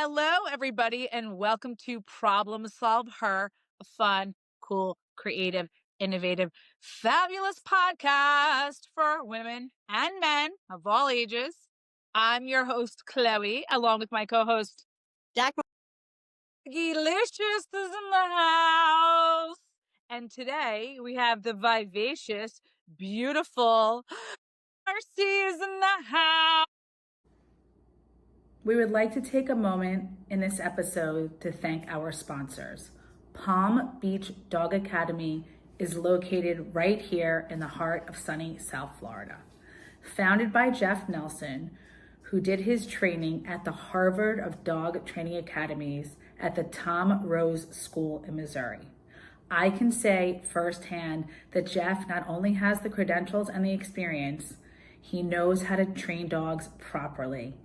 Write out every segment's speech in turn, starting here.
Hello, everybody, and welcome to Problem Solve Her, a fun, cool, creative, innovative, fabulous podcast for women and men of all ages. I'm your host, Chloe, along with my co-host, Dagmar. Delicious is in the house. And today we have the vivacious, beautiful Marci is in the house. We would like to take a moment in this episode to thank our sponsors. Palm Beach Dog Academy is located right here in the heart of sunny South Florida. Founded by Jeff Nelson, who did his training at the Harvard of Dog Training Academies at the Tom Rose School in Missouri. I can say firsthand that Jeff not only has the credentials and the experience, he knows how to train dogs properly.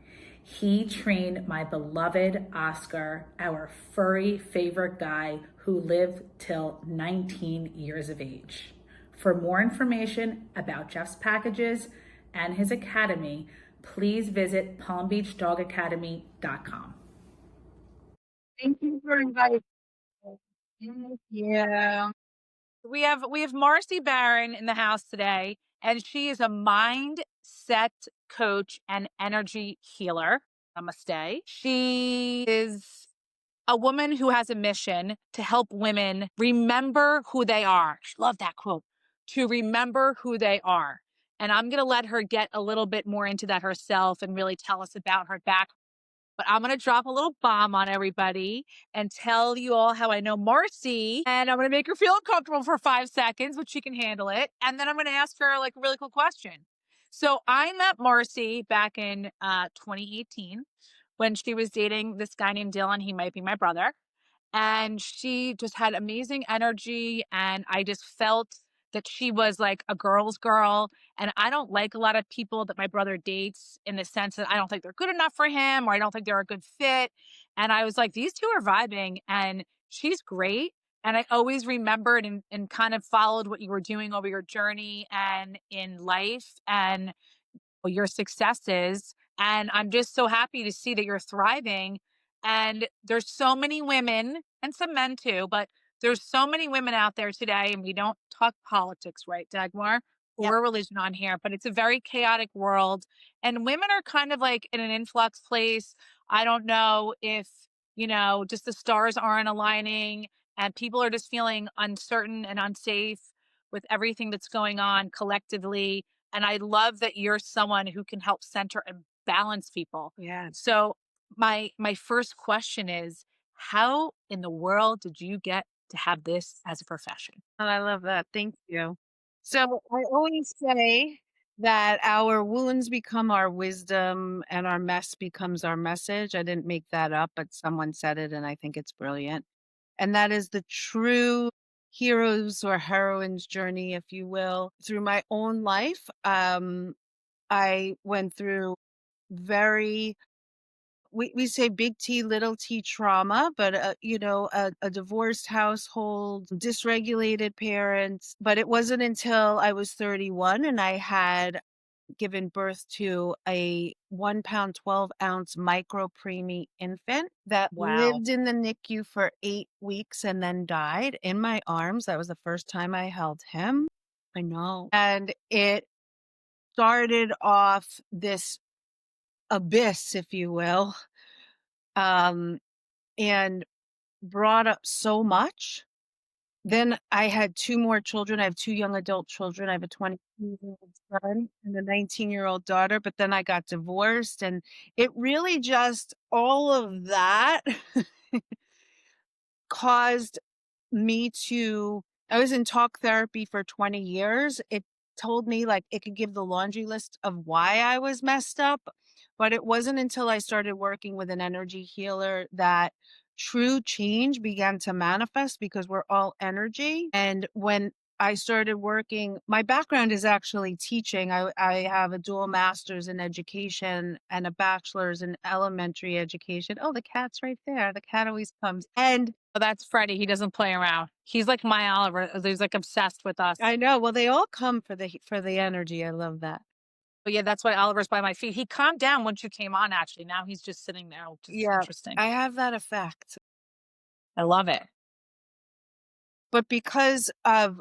He trained my beloved Oscar, our furry favorite guy who lived till 19 years of age. For more information about Jeff's packages and his academy, please visit palmbeachdogacademy.com. Thank you for inviting me. Thank you. We have Marci Baron in the house today, and she is a mindset coach and energy healer. Namaste. She is a woman who has a mission to help women remember who they are. I love that quote. To remember who they are. And I'm going to let her get a little bit more into that herself and really tell us about her background. But I'm going to drop a little bomb on everybody and tell you all how I know Marci. And I'm going to make her feel uncomfortable for 5 seconds, but she can handle it. And then I'm going to ask her like a really cool question. So I met Marci back in 2018 when she was dating this guy named Dylan. He might be my brother. And she just had amazing energy. And I just felt that she was like a girl's girl. And I don't like a lot of people that my brother dates in the sense that I don't think they're good enough for him or I don't think they're a good fit. And I was like, these two are vibing and she's great. And I always remembered and kind of followed what you were doing over your journey and in life and your successes. And I'm just so happy to see that you're thriving. And there's so many women and some men too, but there's so many women out there today, and we don't talk politics, right, Dagmar, Yep. or religion on here, but it's a very chaotic world. And women are kind of like in an influx place. I don't know if, just the stars aren't aligning and people are just feeling uncertain and unsafe with everything that's going on collectively. And I love that you're someone who can help center and balance people. Yeah. So my first question is, how in the world did you get to have this as a profession? Oh, I love that. Thank you. So I always say that our wounds become our wisdom and our mess becomes our message. I didn't make that up, but someone said it and I think it's brilliant. And that is the true hero's or heroine's journey, if you will. Through my own life, I went through very we say big T, little t trauma, but, a divorced household, dysregulated parents. But it wasn't until I was 31 and I had given birth to a 1 pound, 12 ounce micro preemie infant that Wow. lived in the NICU for 8 weeks and then died in my arms. That was the first time I held him. I know. And it started off this abyss, if you will, and brought up so much. Then I had 2 more children. I have 2 young adult children. I have a 22-year-old son and a 19-year-old daughter, but then I got divorced and it really just all of that caused me to I was in talk therapy for 20 years. It told me like it could give the laundry list of why I was messed up, but it wasn't until I started working with an energy healer that true change began to manifest because we're all energy. And when I started working, my background is actually teaching. I have a dual master's in education and a bachelor's in elementary education. Oh, the cat's right there. The cat always comes. And Oh, that's Freddie. He doesn't play around. He's like my Oliver. He's like obsessed with us. I know. Well, they all come for the energy. I love that. But yeah, that's why Oliver's by my feet. He calmed down once you came on, actually. Now he's just sitting there, which is Yeah, interesting. I have that effect. I love it. But because of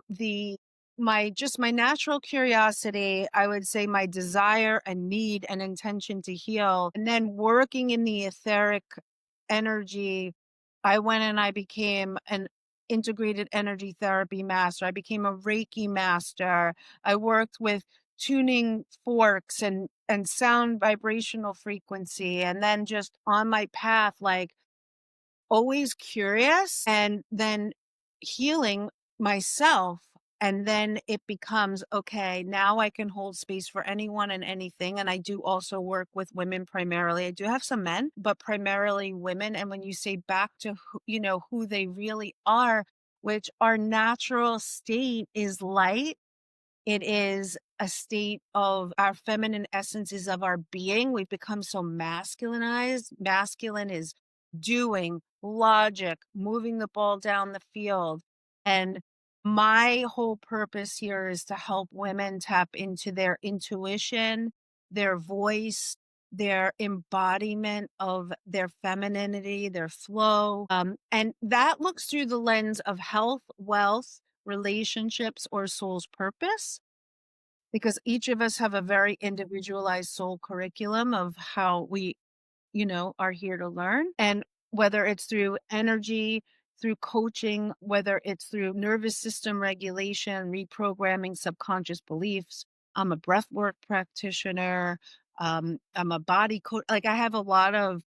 my natural curiosity, I would say my desire and need and intention to heal, and then working in the etheric energy, I went and I became an integrated energy therapy master. I became a Reiki master. I worked with tuning forks and sound vibrational frequency, and then just on my path, like always curious and then healing myself. And then it becomes, okay, now I can hold space for anyone and anything. And I do also work with women primarily. I do have some men, but primarily women. And when you say back to, who they really are, which our natural state is light, it is a state of our feminine essences of our being. We've become so masculinized. Masculine is doing, logic, moving the ball down the field. And my whole purpose here is to help women tap into their intuition, their voice, their embodiment of their femininity, their flow. And that looks through the lens of health, wealth, relationships, or soul's purpose, because each of us have a very individualized soul curriculum of how we, are here to learn. And whether it's through energy, through coaching, whether it's through nervous system regulation, reprogramming subconscious beliefs. I'm a breathwork practitioner. I'm a body coach. Like, I have a lot of,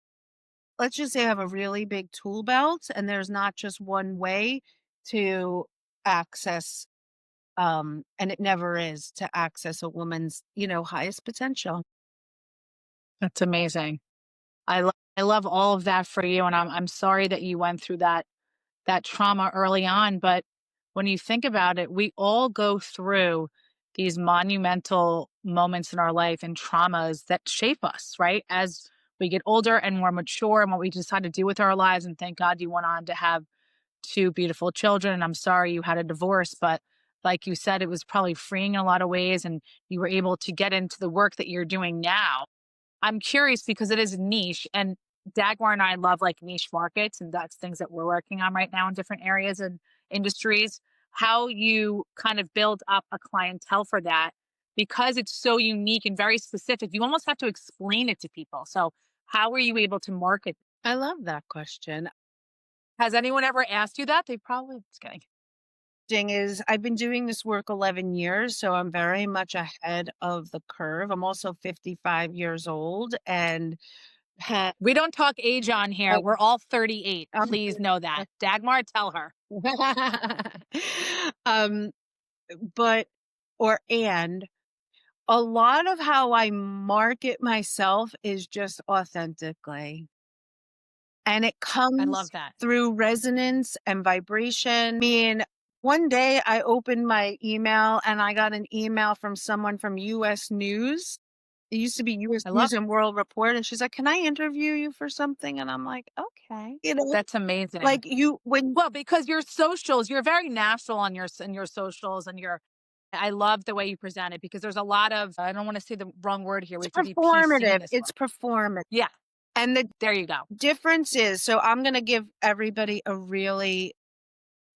let's just say I have a really big tool belt, and there's not just one way to access, and it never is, to access a woman's, highest potential. That's amazing. I love all of that for you. And I'm sorry that you went through that trauma early on. But when you think about it, we all go through these monumental moments in our life and traumas that shape us, right? As we get older and more mature and what we decide to do with our lives. And thank God you went on to have two beautiful children. And I'm sorry you had a divorce, but like you said, it was probably freeing in a lot of ways. And you were able to get into the work that you're doing now. I'm curious because it is niche, and Dagmar and I love like niche markets, and that's things that we're working on right now in different areas and industries. How you kind of build up a clientele for that, because it's so unique and very specific. You almost have to explain it to people. So how were you able to market? I love that question. Has anyone ever asked you that? They probably, just kidding. Thing is, I've been doing this work 11 years, so I'm very much ahead of the curve. I'm also 55 years old and had We don't talk age on here. like, We're all 38. um, Please know that. Dagmar, tell her. um, but and a lot of how I market myself is just authentically. And it I comes love that. through resonance and vibration. I mean, one day I opened my email and I got an email from someone from US News. It used to be US I love News and World Report. And she's like, "Can I interview you for something?" And I'm like, "Okay." that's amazing. Like when Well, because your socials, you're very natural on your socials and I love the way you present it because there's a lot of, I don't want to say the wrong word here. We it's have to be PC in performative, this it's one. performative. Yeah, And the there you go. difference is, so I'm going to give everybody a really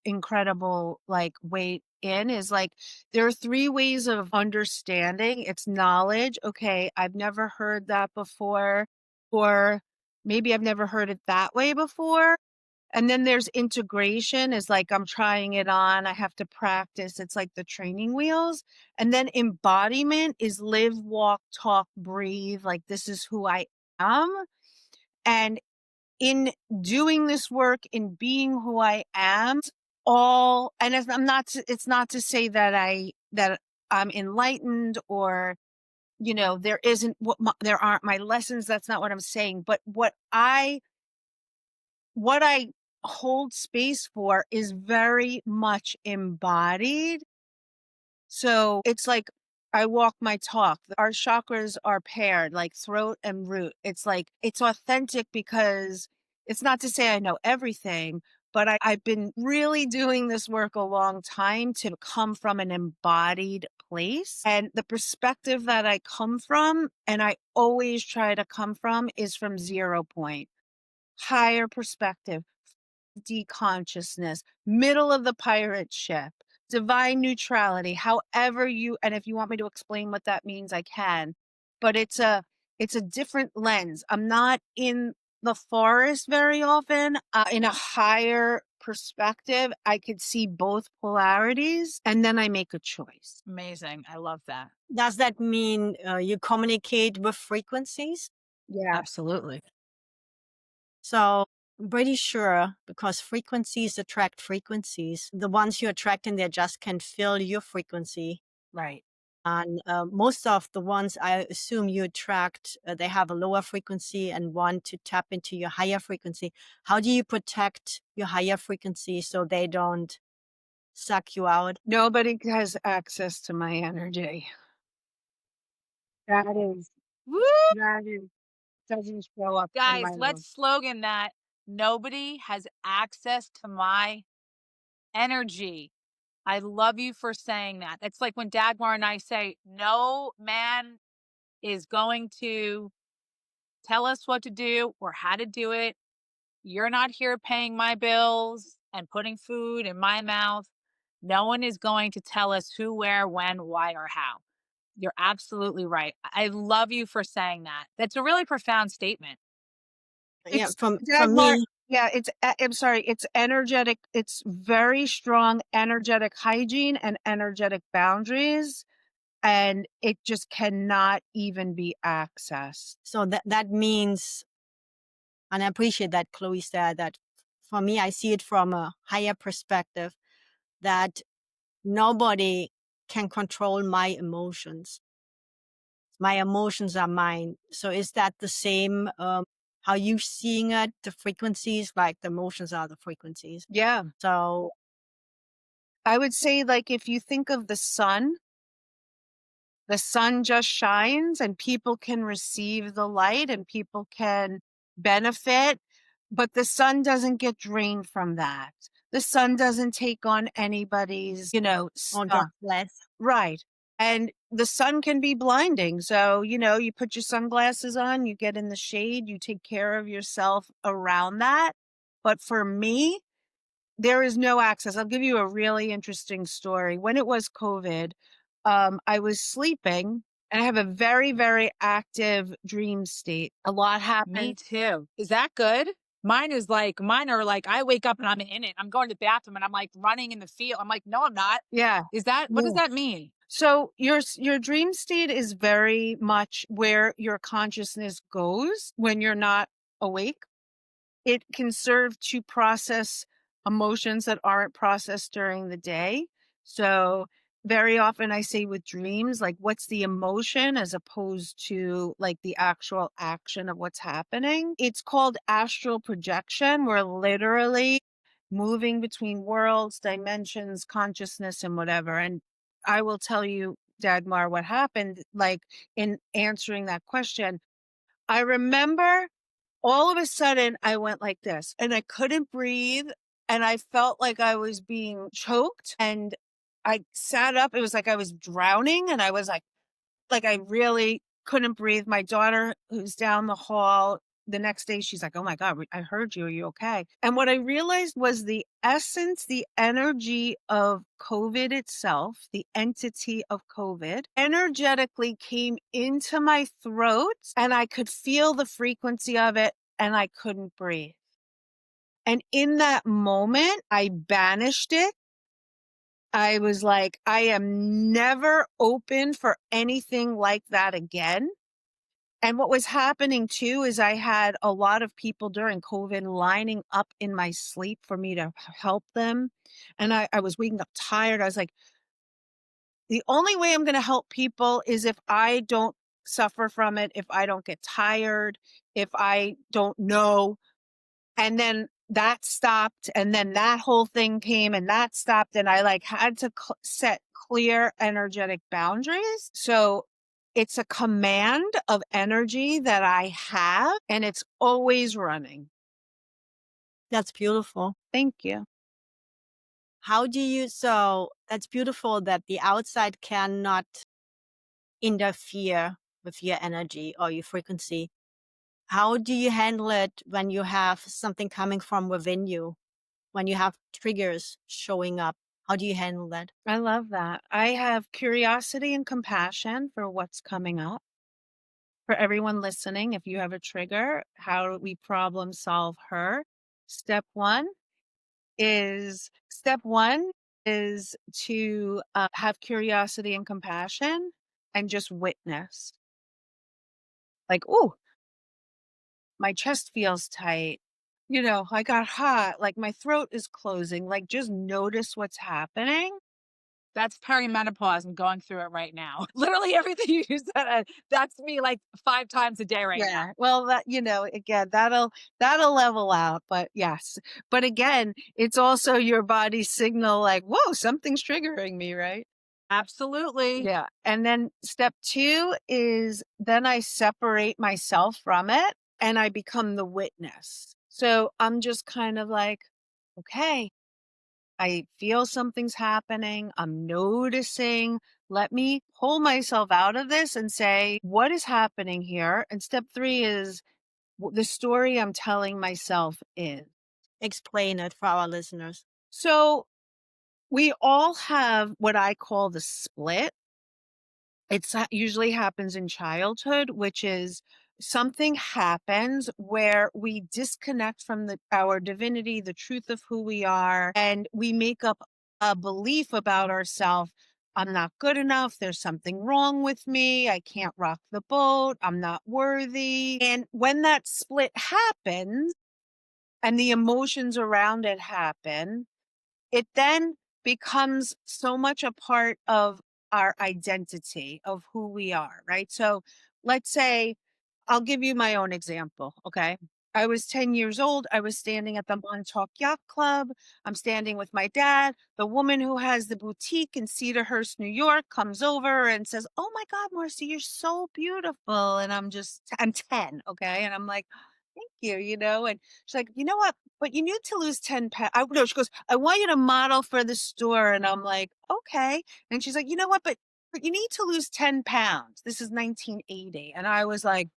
incredible way in, is like, there are three ways of understanding. It's knowledge. Okay, I've never heard that before, or maybe I've never heard it that way before. And then there's integration, is like, I'm trying it on, I have to practice. It's like the training wheels. And then embodiment is live, walk, talk, breathe. Like, this is who I am. And in doing this work, in being who I am, and it's not to say that I'm enlightened, or there aren't my lessons. That's not what I'm saying. But what I hold space for is very much embodied. So it's like, I walk my talk. Our chakras are paired, like throat and root. It's like, it's authentic because it's not to say I know everything, but I've been really doing this work a long time to come from an embodied place. And the perspective that I come from, and I always try to come from, is from 0 point. Higher perspective, deconsciousness, middle of the pirate ship, divine neutrality, however you, and if you want me to explain what that means, I can. But it's a different lens. I'm not in the forest very often. In a higher perspective, I could see both polarities and then I make a choice. Amazing. I love that. Does that mean you communicate with frequencies? Yeah. Absolutely. So I'm pretty sure because frequencies attract frequencies. The ones you attract in there just can fill your frequency. Right. And most of the ones I assume you attract, they have a lower frequency and want to tap into your higher frequency. How do you protect your higher frequency so they don't suck you out? Nobody has access to my energy. That is, Woo! doesn't show up in Guys, my life. let's slogan that. Nobody has access to my energy. I love you for saying that. It's like when Dagmar and I say, no man is going to tell us what to do or how to do it. You're not here paying my bills and putting food in my mouth. No one is going to tell us who, where, when, why, or how. You're absolutely right. I love you for saying that. That's a really profound statement. Yeah, from Dagmar, me, yeah, I'm sorry, it's energetic. It's very strong energetic hygiene and energetic boundaries, and it just cannot even be accessed. so that means, and I appreciate that Chloe said that. For me, I see it from a higher perspective that nobody can control my emotions. My emotions are mine. So is that the same? How you seeing it? The frequencies, like the emotions are the frequencies. Yeah. So I would say, like, if you think of the sun just shines and people can receive the light and people can benefit, but the sun doesn't get drained from that. The sun doesn't take on anybody's, on stuff. just less. Right. And the sun can be blinding. So, you put your sunglasses on, you get in the shade, you take care of yourself around that. But for me, there is no access. I'll give you a really interesting story. When it was COVID, I was sleeping and I have a very, very active dream state. A lot happened. Me too. Is that good? Mine are like, I wake up and I'm in it. I'm going to the bathroom and I'm like running in the field. I'm like, no, I'm not. Yeah. What does that mean? So your dream state is very much where your consciousness goes when you're not awake. It can serve to process emotions that aren't processed during the day. So very often I say with dreams, like, what's the emotion as opposed to like the actual action of what's happening. It's called astral projection. We're literally moving between worlds, dimensions, consciousness, and whatever. And I will tell you, Dagmar, what happened, like, in answering that question. I remember all of a sudden I went like this and I couldn't breathe and I felt like I was being choked and I sat up. It was like I was drowning and I was like I really couldn't breathe. My daughter, who's down the hall, the next day, she's like, "Oh my God, I heard you. Are you okay?" And what I realized was the essence, the energy of COVID itself, the entity of COVID, energetically came into my throat and I could feel the frequency of it and I couldn't breathe. And in that moment, I banished it. I was like, I am never open for anything like that again. And what was happening too is I had a lot of people during COVID lining up in my sleep for me to help them. And I was waking up tired. I was like, the only way I'm going to help people is if I don't suffer from it, if I don't get tired, if I don't know. And then that stopped. And then that whole thing came and that stopped. And I had to set clear energetic boundaries. So it's a command of energy that I have and it's always running. That's beautiful. Thank you. So that's beautiful that the outside cannot interfere with your energy or your frequency. How do you handle it when you have something coming from within you? When you have triggers showing up, how do you handle that? I love that. I have curiosity and compassion for what's coming up. For everyone listening, if you have a trigger, how do we problem solve her? Step one is to have curiosity and compassion and just witness. Like, oh, my chest feels tight. I got hot. Like my throat is closing. Like just notice what's happening. That's perimenopause. I'm going through it right now. Literally everything you said, that's me like 5 times a day right now. Well, again, that'll level out. But yes. But again, it's also your body's signal like, whoa, something's triggering me, right? Absolutely. Yeah. And then step two is then I separate myself from it and I become the witness. So I'm just kind of like, okay, I feel something's happening. I'm noticing. Let me pull myself out of this and say, what is happening here? And step three is the story I'm telling myself is. Explain it for our listeners. So we all have what I call the split. It usually happens in childhood, which is something happens where we disconnect from our divinity, the truth of who we are, and we make up a belief about ourselves. I'm not good enough. There's something wrong with me. I can't rock the boat. I'm not worthy. And when that split happens and the emotions around it happen, it then becomes so much a part of our identity of who we are, right? So let's say, I'll give you my own example, okay? I was 10 years old. I was standing at the Montauk Yacht Club. I'm standing with my dad. The woman who has the boutique in Cedarhurst, New York, comes over and says, "Oh my God, Marci, you're so beautiful." And I'm 10, okay? And I'm like, "Thank you," and she's like, "You know what? But you need to lose 10 pounds." No, she goes, "I want you to model for the store." And I'm like, "Okay." And she's like, "You know what? But you need to lose 10 pounds. This is 1980. And I was like,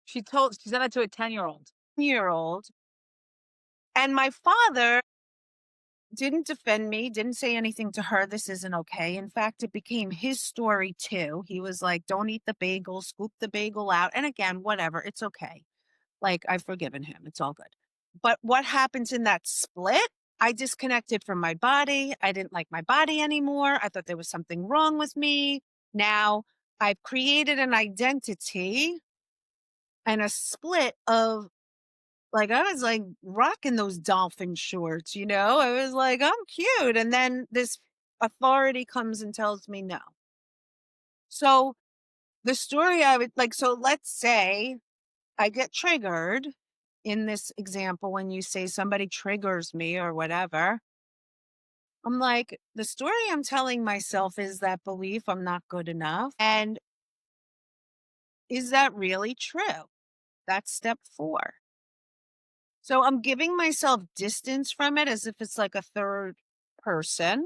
She said that to a 10-year-old. year-old. And my father didn't defend me, didn't say anything to her. This isn't okay. In fact, it became his story too. He was like, "Don't eat the bagel, scoop the bagel out." And again, whatever, it's okay. Like, I've forgiven him. It's all good. But what happens in that split? I disconnected from my body. I didn't like my body anymore. I thought there was something wrong with me. Now I've created an identity and a split of like, I was like rocking those dolphin shorts, I was like, I'm cute. And then this authority comes and tells me no. So the story I would like, so let's say I get triggered in this example when you say somebody triggers me or whatever. I'm like, the story I'm telling myself is that belief I'm not good enough. And is that really true? That's step 4. So I'm giving myself distance from it as if it's like a third person.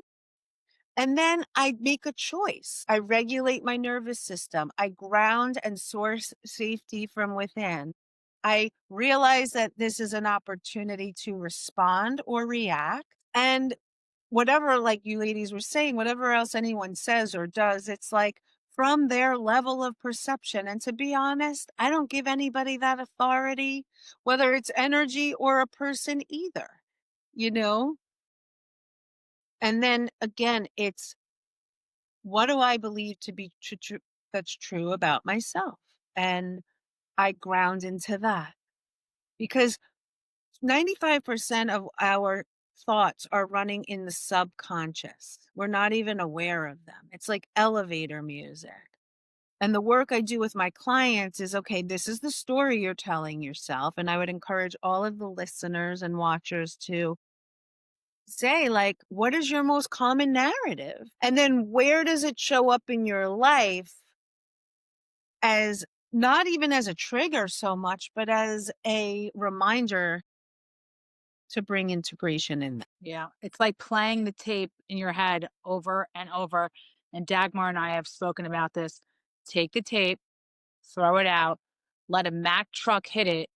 And then I make a choice. I regulate my nervous system. I ground and source safety from within. I realize that this is an opportunity to respond or react. And whatever, like you ladies were saying, whatever else anyone says or does, it's like from their level of perception. And to be honest, I don't give anybody that authority, whether it's energy or a person either, you know? And then again, it's what do I believe to be that's true about myself? And I ground into that because 95% of our thoughts are running in the subconscious. We're not even aware of them. It's like elevator music. And the work I do with my clients is, okay, this is the story you're telling yourself. And I would encourage all of the listeners and watchers to say, like, what is your most common narrative? And then where does it show up in your life as not even as a trigger so much, but as a reminder to bring integration in that. Yeah. It's like playing the tape in your head over and over. And Dagmar and I have spoken about this. Take the tape, throw it out, let a Mack truck hit it,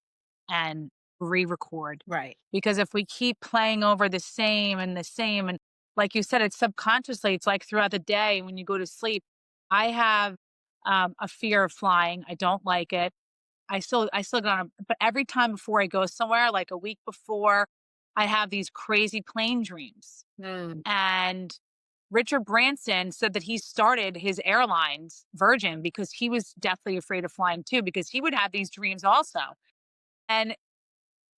and re-record. Right. Because if we keep playing over the same and the same, and like you said, it's subconsciously, it's like throughout the day when you go to sleep. I have a fear of flying. I don't like it. I still get on, but every time before I go somewhere, like a week before, I have these crazy plane dreams. Mm. And Richard Branson said that he started his airlines, Virgin, because he was deathly afraid of flying too, because he would have these dreams also. And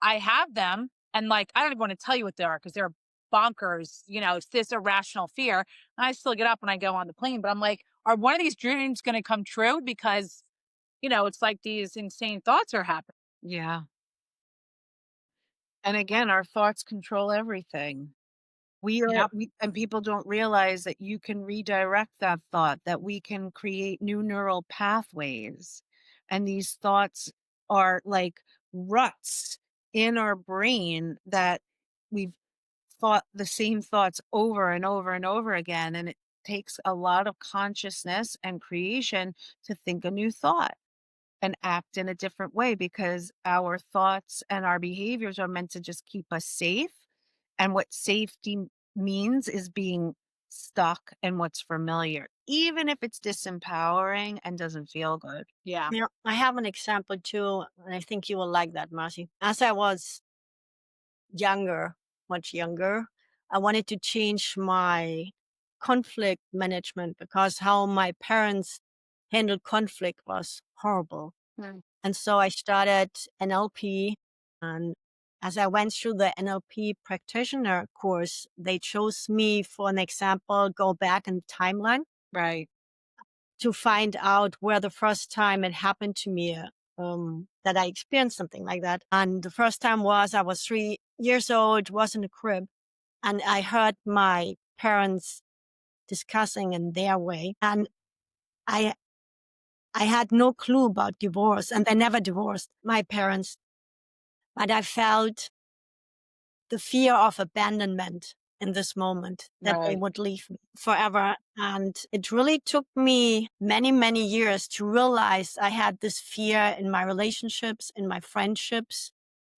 I have them, and like, I don't even want to tell you what they are because they're bonkers. It's this irrational fear. And I still get up when I go on the plane, but I'm like, are one of these dreams going to come true? Because, it's like these insane thoughts are happening. Yeah. And again, our thoughts control everything. Yep. And people don't realize that you can redirect that thought, that we can create new neural pathways. And these thoughts are like ruts in our brain that we've thought the same thoughts over and over and over again. And it takes a lot of consciousness and creation to think a new thought and act in a different way, because our thoughts and our behaviors are meant to just keep us safe. And what safety means is being stuck in what's familiar, even if it's disempowering and doesn't feel good. Yeah. I have an example too, and I think you will like that, Marci. As I was younger, much younger, I wanted to change my conflict management because how my parents handled conflict was horrible. Mm. And so I started NLP. And as I went through the NLP practitioner course, they chose me for an example, go back in timeline Right. to find out where the first time it happened to me, that I experienced something like that. And the first time was I was 3 years old, was in a crib, and I heard my parents discussing in their way. And I had no clue about divorce, and they never divorced, my parents. But I felt the fear of abandonment in this moment, that they Right. would leave me forever. And it really took me many, many years to realize I had this fear in my relationships, in my friendships.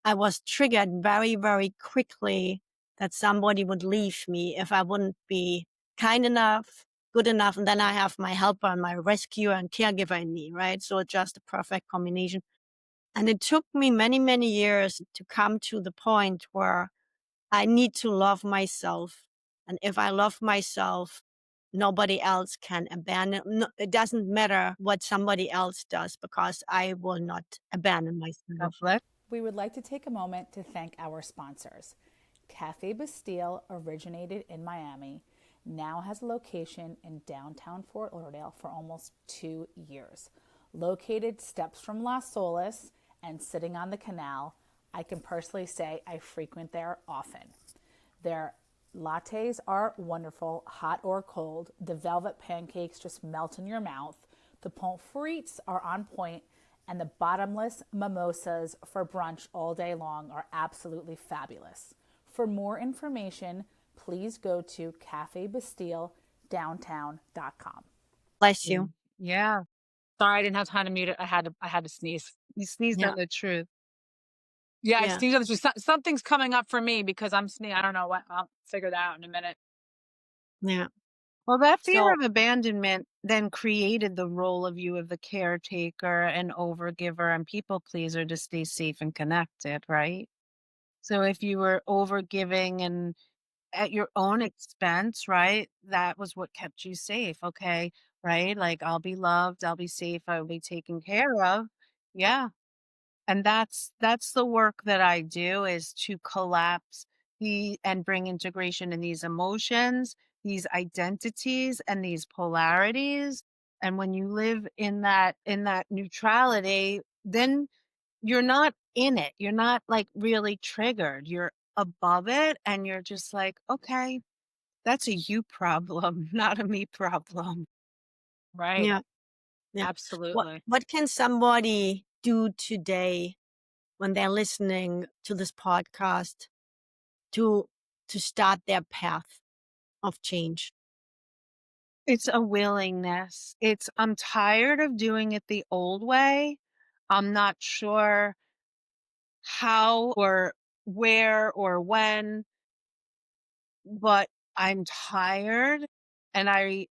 I was triggered very, very quickly that somebody would leave me if I wouldn't be kind enough, good enough. And then I have my helper and my rescuer and caregiver in me, right? So it's just a perfect combination. And it took me many, many years to come to the point where I need to love myself. And if I love myself, nobody else can abandon. No, it doesn't matter what somebody else does, because I will not abandon myself. We would like to take a moment to thank our sponsors. Cafe Bastille originated in Miami, now has a location in downtown Fort Lauderdale for almost 2 years. Located steps from Las Solas and sitting on the canal, I can personally say I frequent there often. Their lattes are wonderful, hot or cold. The velvet pancakes just melt in your mouth. The pommes frites are on point, and the bottomless mimosas for brunch all day long are absolutely fabulous. For more information, please go to cafebastilledowntown.com. Bless you. Yeah. Sorry, I didn't have time to mute it. I had to sneeze. You sneezed Yeah. on the truth. Yeah, I Yeah. sneezed on the truth. Something's coming up for me because I'm sneezing. I don't know what. I'll figure that out in a minute. Yeah. Well, that fear So of abandonment then created the role of you of the caretaker and overgiver and people pleaser to stay safe and connected, right? So if you were overgiving and at your own expense, right? That was what kept you safe. Okay. Right. Like, I'll be loved. I'll be safe. I'll be taken care of. Yeah. And that's the work that I do, is to collapse and bring integration in these emotions, these identities, and these polarities. And when you live in that neutrality, then you're not in it. You're not like really triggered. You're above it, and you're just like, okay, that's a you problem, not a me problem. Right. yeah, yeah. Absolutely. What can somebody do today when they're listening to this podcast to start their path of change? It's a willingness. I'm tired of doing it the old way. I'm not sure how or where or when, but I'm tired and I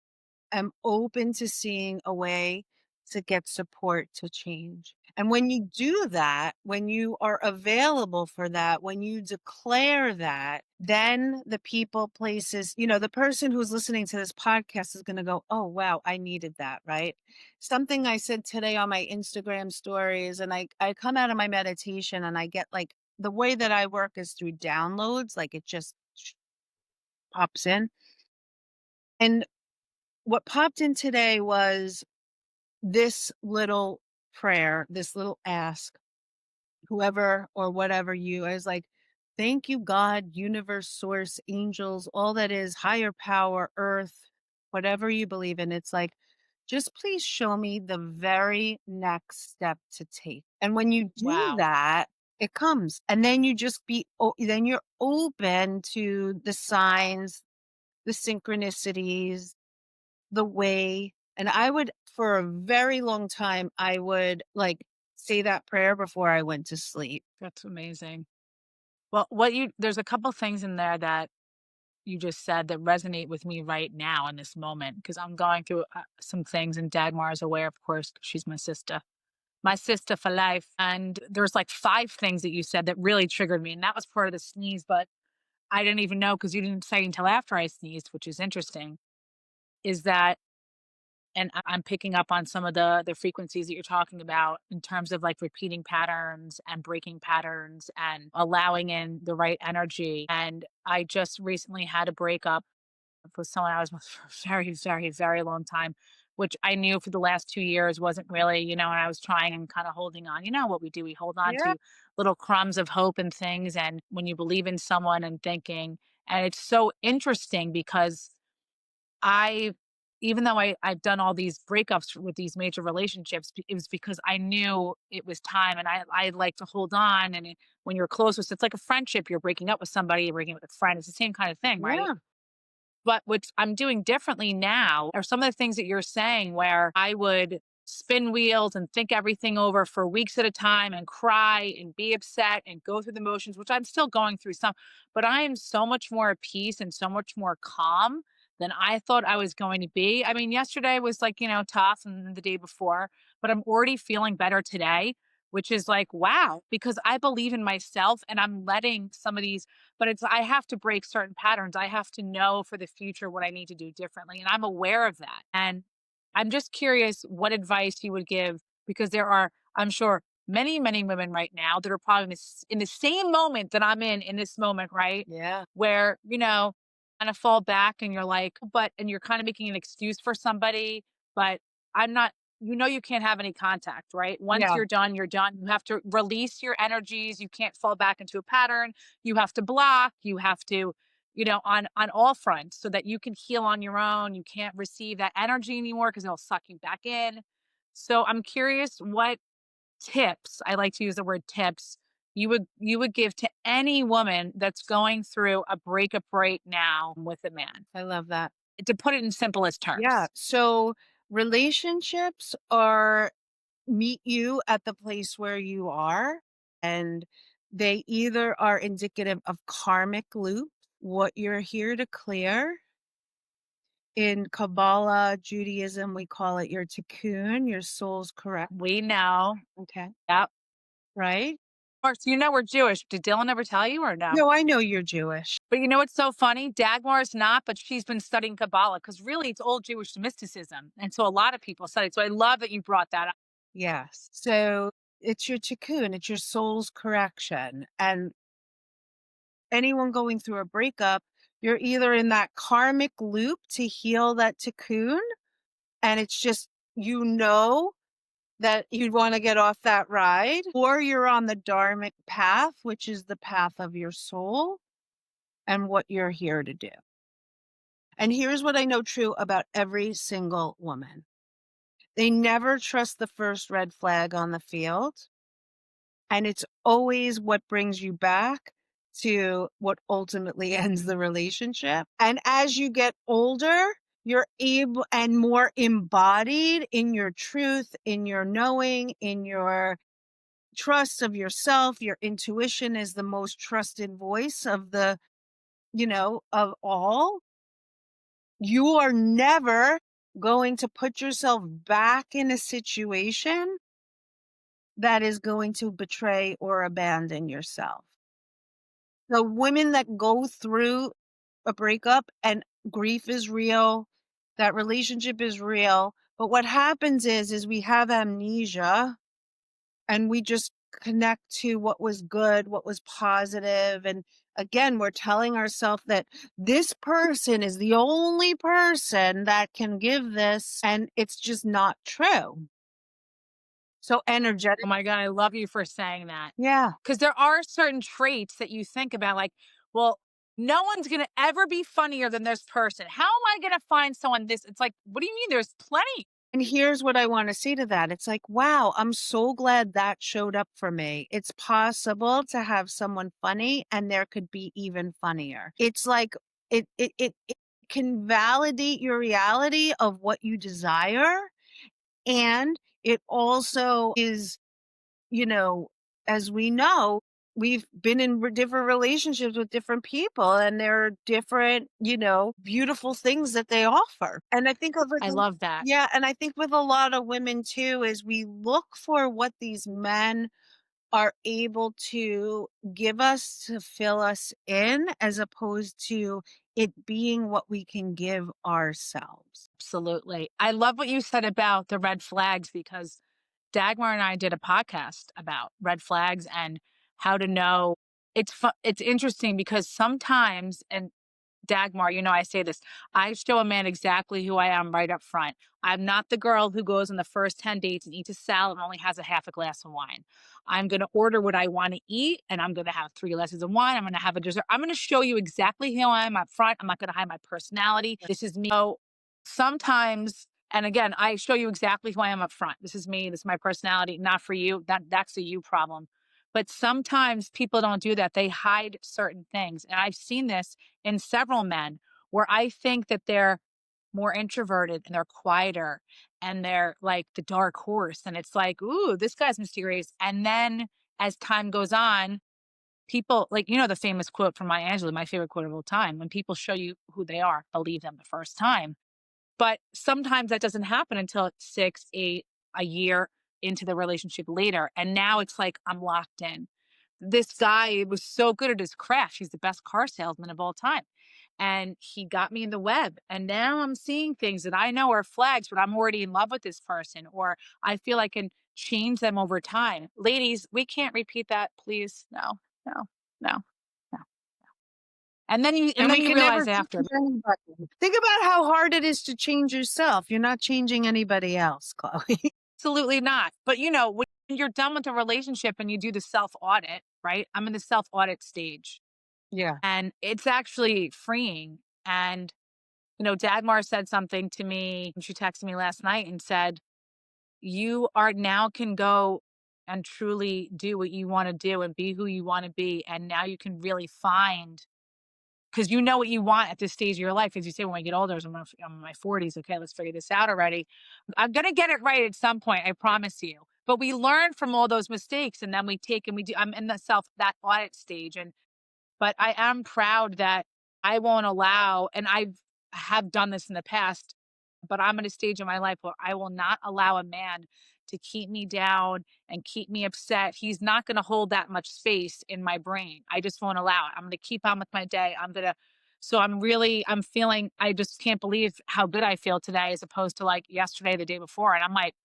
am open to seeing a way to get support to change. And when you do that, when you are available for that, when you declare that, then the people, places, the person who's listening to this podcast is going to go, oh, wow, I needed that, right? Something I said today on my Instagram stories, and I come out of my meditation and I get like, the way that I work is through downloads, like it just pops in. And what popped in today was this little prayer, this little ask, whoever or whatever I was like, thank you, God, universe, source, angels, all that is, higher power, earth, whatever you believe in. It's like, just please show me the very next step to take. And when you do Wow. that, it comes. And then then you're open to the signs, the synchronicities, the way. And I would, for a very long time, I would like say that prayer before I went to sleep. That's amazing. Well, there's a couple things in there that you just said that resonate with me right now in this moment because I'm going through some things, and Dagmar is aware, of course, 'cause she's my sister for life. And there's like 5 things that you said that really triggered me, and that was part of the sneeze, but I didn't even know because you didn't say until after I sneezed, which is interesting. Is that and I'm picking up on some of the frequencies that you're talking about in terms of like repeating patterns and breaking patterns and allowing in the right energy. And I just recently had a breakup with someone I was with for a very, very, very long time, which I knew for the last 2 years wasn't really, and I was trying and kind of holding on. You know what we do? We hold on Yeah. to little crumbs of hope and things. And when you believe in someone and thinking, and it's so interesting because I even though I've done all these breakups with these major relationships, it was because I knew it was time, and I like to hold on. And when you're close with, it's like a friendship. You're breaking up with somebody, you're breaking up with a friend. It's the same kind of thing, right? Yeah. But what I'm doing differently now are some of the things that you're saying where I would spin wheels and think everything over for weeks at a time and cry and be upset and go through the motions, which I'm still going through some, but I am so much more at peace and so much more calm than I thought I was going to be. I mean, yesterday was like, tough and the day before, but I'm already feeling better today, which is like, wow, because I believe in myself and I'm letting some of these, but I have to break certain patterns. I have to know for the future what I need to do differently. And I'm aware of that. And I'm just curious what advice you would give because there are, I'm sure, many, many women right now that are probably in the same moment that I'm in this moment, right? Yeah. Where, kind of fall back and you're like, and you're kind of making an excuse for somebody, but I'm not, you can't have any contact, right? Once Yeah. you're done, you're done. You have to release your energies. You can't fall back into a pattern. You have to block. You have to, on all fronts so that you can heal on your own. You can't receive that energy anymore because it'll suck you back in. So I'm curious what tips, I like to use the word tips, you would give to any woman that's going through a breakup right now with a man. I love that. To put it in simplest terms. Yeah. So relationships are meet you at the place where you are, and they either are indicative of karmic loop, what you're here to clear. In Kabbalah, Judaism, we call it your Tikkun, your soul's correct. We know. Okay. Yep. Right? Of course, we're Jewish. Did Dylan ever tell you or no? No, I know you're Jewish. But you know what's so funny? Dagmar is not, but she's been studying Kabbalah because really it's old Jewish mysticism. And so a lot of people study it. So I love that you brought that up. Yes. So it's your Tikkun, it's your soul's correction. And anyone going through a breakup, you're either in that karmic loop to heal that Tikkun, and it's just, that you'd want to get off that ride, or you're on the dharmic path, which is the path of your soul and what you're here to do. And here's what I know true about every single woman. They never trust the first red flag on the field. And it's always what brings you back to what ultimately ends the relationship. And as you get older, you're able and more embodied in your truth, in your knowing, in your trust of yourself. Your intuition is the most trusted voice of the, of all. You are never going to put yourself back in a situation that is going to betray or abandon yourself. So women that go through a breakup and grief is real, that relationship is real. But what happens is we have amnesia and we just connect to what was good, what was positive. And again, we're telling ourselves that this person is the only person that can give this. And it's just not true. So energetic. Oh my God, I love you for saying that. Yeah. Because there are certain traits that you think about, like, well, no one's going to ever be funnier than this person. How am I going to find someone this? It's like, what do you mean? There's plenty. And here's what I want to say to that. It's like, wow, I'm so glad that showed up for me. It's possible to have someone funny and there could be even funnier. It's like it can validate your reality of what you desire. And it also is, as we know, we've been in different relationships with different people and there are different, beautiful things that they offer. And I think I love that. yeah. And I think with a lot of women too, is we look for what these men are able to give us to fill us in as opposed to it being what we can give ourselves. Absolutely. I love what you said about the red flags, because Dagmar and I did a podcast about red flags and how to know. It's interesting because sometimes, and Dagmar, I say this, I show a man exactly who I am right up front. I'm not the girl who goes on the first 10 dates and eats a salad and only has a half a glass of wine. I'm going to order what I want to eat and I'm going to have 3 glasses of wine. I'm going to have a dessert. I'm going to show you exactly who I am up front. I'm not going to hide my personality. This is me. So sometimes, and again, I show you exactly who I am up front. This is me. This is my personality. Not for you. That's a you problem. But sometimes people don't do that. They hide certain things. And I've seen this in several men where I think that they're more introverted and they're quieter and they're like the dark horse. And it's like, ooh, this guy's mysterious. And then as time goes on, people like, the famous quote from Maya Angelou, my favorite quote of all time, when people show you who they are, believe them the first time. But sometimes that doesn't happen until 6, 8, a year into the relationship later. And now it's like, I'm locked in. This guy was so good at his craft. He's the best car salesman of all time. And he got me in the web. And now I'm seeing things that I know are flags, but I'm already in love with this person, or I feel I can change them over time. Ladies, we can't repeat that, please. No, no, no, no. And then you realize after. Think about how hard it is to change yourself. You're not changing anybody else, Chloe. Absolutely not. But when you're done with a relationship and you do the self-audit, right? I'm in the self-audit stage. Yeah. And it's actually freeing. And, Dagmar said something to me. She texted me last night and said, you are now can go and truly do what you want to do and be who you want to be. And now you can really find, because you know what you want at this stage of your life. As you say, when I get older, I'm in my 40s. Okay, let's figure this out already. I'm going to get it right at some point. I promise you. But we learn from all those mistakes and then we take and we do. I'm in that audit stage. But I am proud that I won't allow, and have done this in the past, but I'm at a stage in my life where I will not allow a man to keep me down and keep me upset. He's not going to hold that much space in my brain. I just won't allow it. I'm going to keep on with my day. So I'm feeling, I just can't believe how good I feel today as opposed to like yesterday, the day before. And I'm like,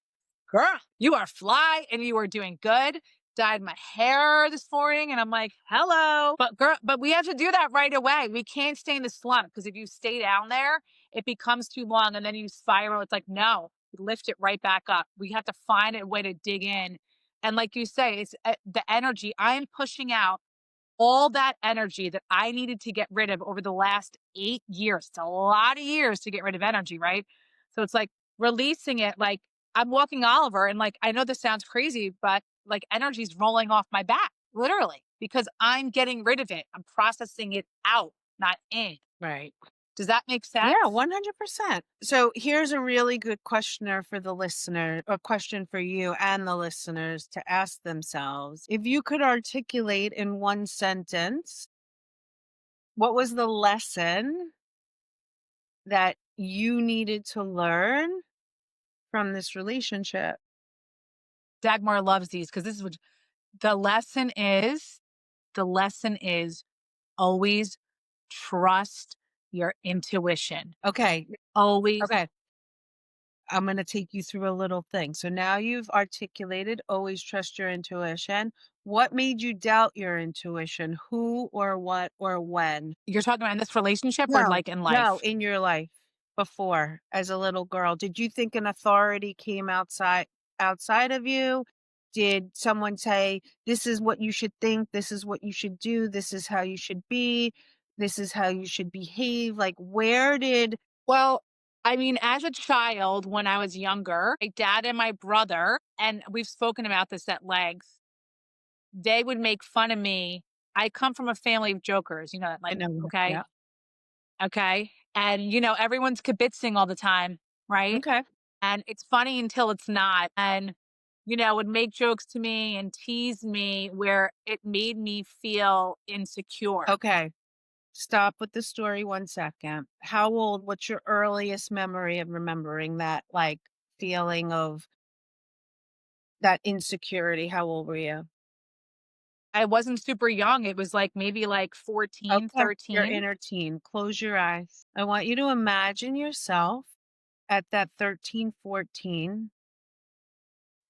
girl, you are fly and you are doing good. Dyed my hair this morning and I'm like, hello. But we have to do that right away. We can't stay in the slump, because if you stay down there, it becomes too long and then you spiral. It's like, no, lift it right back up. We have to find a way to dig in. And like you say, it's the energy. I am pushing out all that energy that I needed to get rid of over the last 8 years. It's a lot of years to get rid of energy, right? So it's like releasing it. Like I'm walking Oliver and like, I know this sounds crazy, but like energy's rolling off my back, literally. because I'm getting rid of it. I'm processing it out, not in. Right. Does that make sense? Yeah, 100%. So here's a really good questioner for the listener, a question for you and the listeners to ask themselves. If you could articulate in one sentence, what was the lesson that you needed to learn from this relationship? Dagmar loves these because this is what the lesson is. The lesson is always trust your intuition. Okay. Always. Okay. I'm going to take you through a little thing. So now you've articulated, always trust your intuition. What made you doubt your intuition? Who or what or when? You're talking about in this relationship or like in life? No, in your life before as a little girl. Did you think an authority came outside of you? Did someone say, this is what you should think, this is what you should do, this is how you should be, this is how you should behave? Like, where did Well, I mean, as a child, when I was younger, my dad and my brother, and we've spoken about this at length, they would make fun of me. I come from a family of jokers, you know, I like, know, okay, yeah. okay. And, you know, everyone's kibitzing all the time, right? Okay. And it's funny until it's not. And, you know, would make jokes to me and tease me where it made me feel insecure. Okay. Stop with the story 1 second. How old? What's your earliest memory of remembering that, like, feeling of that insecurity? How old were you? I wasn't super young. It was like maybe like 14, Okay. Your 13. inner teen. Close your eyes. I want you to imagine yourself at that 13, 14.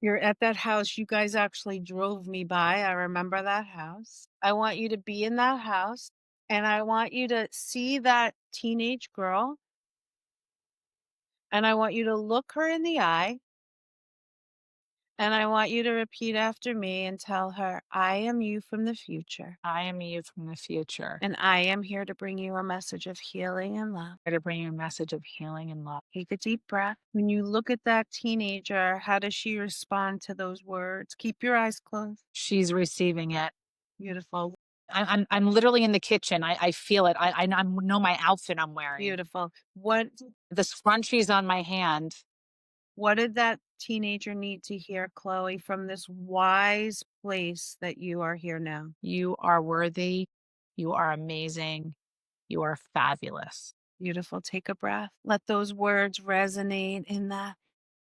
You're at that house you guys actually drove me by. I remember that house. I want you to be in that house, and I want you to see that teenage girl, and I want you to look her in the eye, and I want you to repeat after me and tell her, I am you from the future, I am you from the future. and I am here to bring you a message of healing and love. Here to bring you a message of healing and love. Take a deep breath. When you look at that teenager, how does she respond to those words? Keep your eyes closed. She's receiving it. Beautiful. I'm literally in the kitchen. I feel it. I know my outfit I'm wearing. Beautiful. What The scrunchies on my hand. What did that teenager need to hear, Chloe, from this wise place that you are here now? You are worthy. You are amazing. You are fabulous. Beautiful. Take a breath. Let those words resonate in that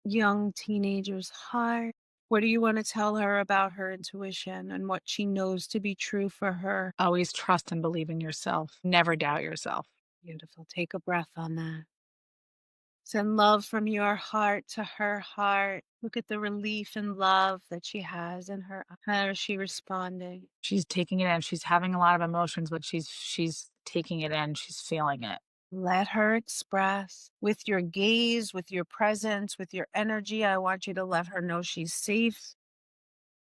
young teenager's heart. What do you want to tell her about her intuition and what she knows to be true for her? Always trust and believe in yourself. Never doubt yourself. Beautiful. Take a breath on that. Send love from your heart to her heart. Look at the relief and love that she has in her. How is she responding? She's taking it in. She's having a lot of emotions, but she's taking it in. She's feeling it. Let her express with your gaze, with your presence, with your energy. I want you to let her know she's safe.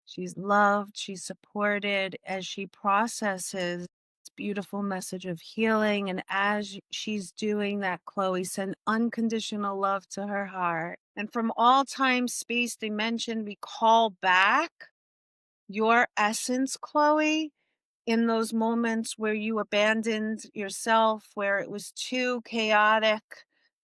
She's loved. She's supported as she processes this beautiful message of healing. And as she's doing that, Chloe, send unconditional love to her heart. And from all time, space, dimension, we call back your essence, Chloe, in those moments where you abandoned yourself, where it was too chaotic,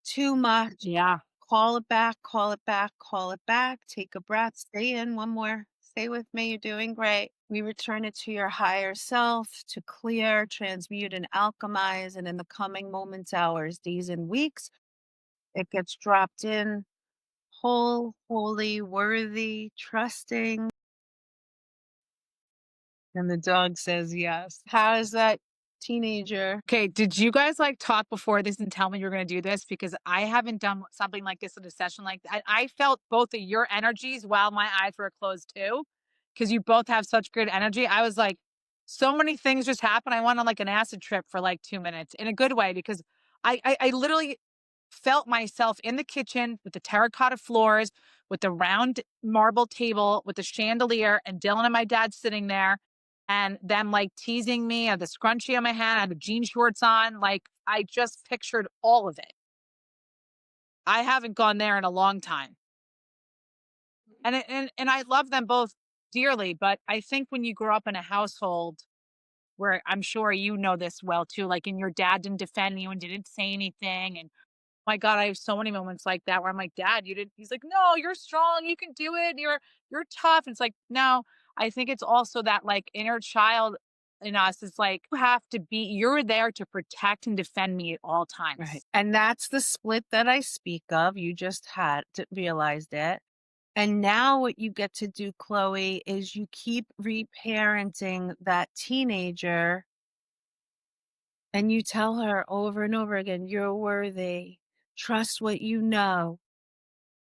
too much. Yeah. Call it back, call it back, call it back. Take a breath, stay in one more. Stay with me, you're doing great. We return it to your higher self to clear, transmute, and alchemize. And in the coming moments, hours, days, and weeks, it gets dropped in whole, holy, worthy, trusting. And the dog says yes. How is that teenager? Okay. Did you guys like talk before this and tell me you're going to do this? Because I haven't done something like this in a session like that. I felt both of your energies while my eyes were closed too, because you both have such good energy. I was like, so many things just happened. I went on like an acid trip for like 2 minutes in a good way because I literally felt myself in the kitchen with the terracotta floors, with the round marble table, with the chandelier, and Dylan and my dad sitting there, and them like teasing me. I had the scrunchie on my hand, I had the jean shorts on. Like I just pictured all of it. I haven't gone there in a long time. And I love them both dearly. But I think when you grow up in a household where, I'm sure you know this well too, like, and your dad didn't defend you and didn't say anything. And my God, I have so many moments like that where I'm like, Dad, you didn't, he's like, no, you're strong. You can do it. You're tough. And it's like, no, I think it's also that like inner child in us is like, you're there to protect and defend me at all times. Right. And that's the split that I speak of. You just had to realized it. And now what you get to do, Chloe, is you keep reparenting that teenager and you tell her over and over again, you're worthy. Trust what you know.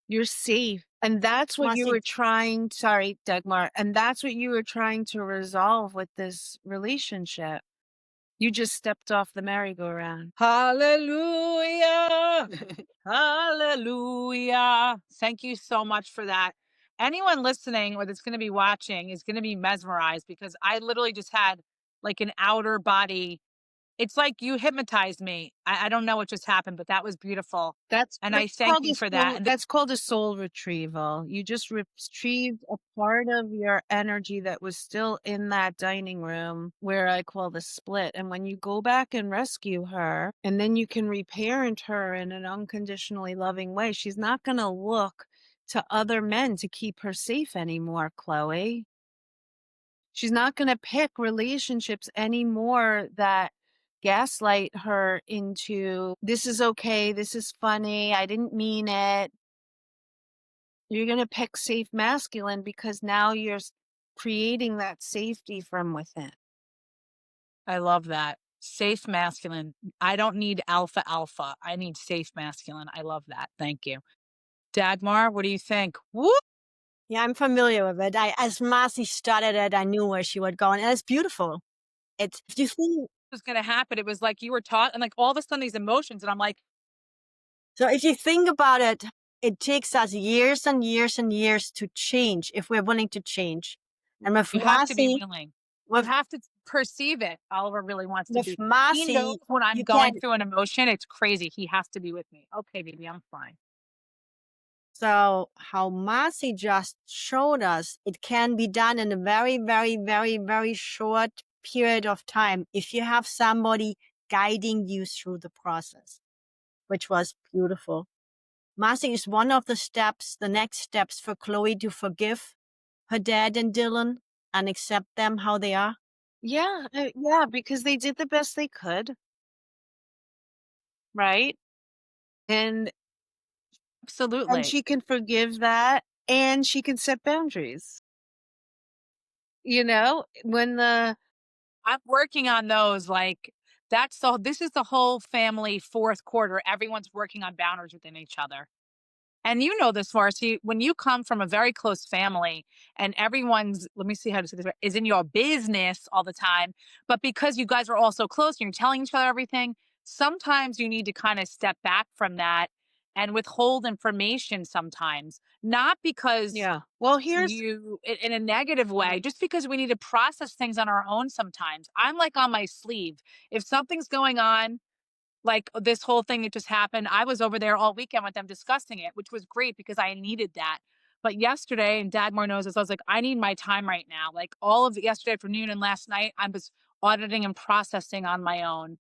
You're safe. And that's what you Marci, were trying, sorry, Dagmar, and that's what you were trying to resolve with this relationship. You just stepped off the merry-go-round. Hallelujah. Hallelujah. Thank you so much for that. Anyone listening or that's going to be watching is going to be mesmerized because I literally just had like an outer body. It's like you hypnotized me. I don't know what just happened, but that was beautiful. And I thank you for that. And That's called a soul retrieval. You just retrieved a part of your energy that was still in that dining room where I call the split. And when you go back and rescue her, and then you can reparent her in an unconditionally loving way, she's not going to look to other men to keep her safe anymore, Chloe. She's not going to pick relationships anymore that gaslight her into, this is okay, this is funny, I didn't mean it. You're going to pick safe masculine because now you're creating that safety from within. I love that. Safe masculine. I don't need alpha alpha. I need safe masculine. I love that. Thank you. Dagmar, what do you think? Woo! yeah, I'm familiar with it. As Marci started it, I knew where she would go, and it's beautiful. It's, if you think, Was going to happen. It was like you were taught, and like all of a sudden these emotions, and I'm like, so if you think about it, it takes us years and years and years to change if we're willing to change. And with you have to be Marci, willing. You with have to perceive it. Oliver really wants to be. He Marci, knows when I'm you going can't. through an emotion. It's crazy. He has to be with me. Okay, baby, I'm fine. So how Marci just showed us, it can be done in a very, very, very, very short period of time if you have somebody guiding you through the process, which was beautiful. Marci is one of the steps, the next steps for Chloe to forgive her dad and Dylan and accept them how they are. Yeah, because they did the best they could. Right? And Absolutely. she can forgive that and she can set boundaries. You know, when I'm working on those. Like this is the whole family fourth quarter. Everyone's working on boundaries within each other. And you know this, Marcy, when you come from a very close family and everyone's, let me see how to say this, is in your business all the time, but because you guys are all so close and you're telling each other everything, sometimes you need to kind of step back from that and withhold information sometimes, not because well, here's you in a negative way, just because we need to process things on our own sometimes. I'm like on my sleeve. If something's going on, like this whole thing that just happened, I was over there all weekend with them discussing it, which was great because I needed that. But yesterday, and Dagmar knows this, I was like, I need my time right now. Like all of yesterday afternoon and last night, I was auditing and processing on my own.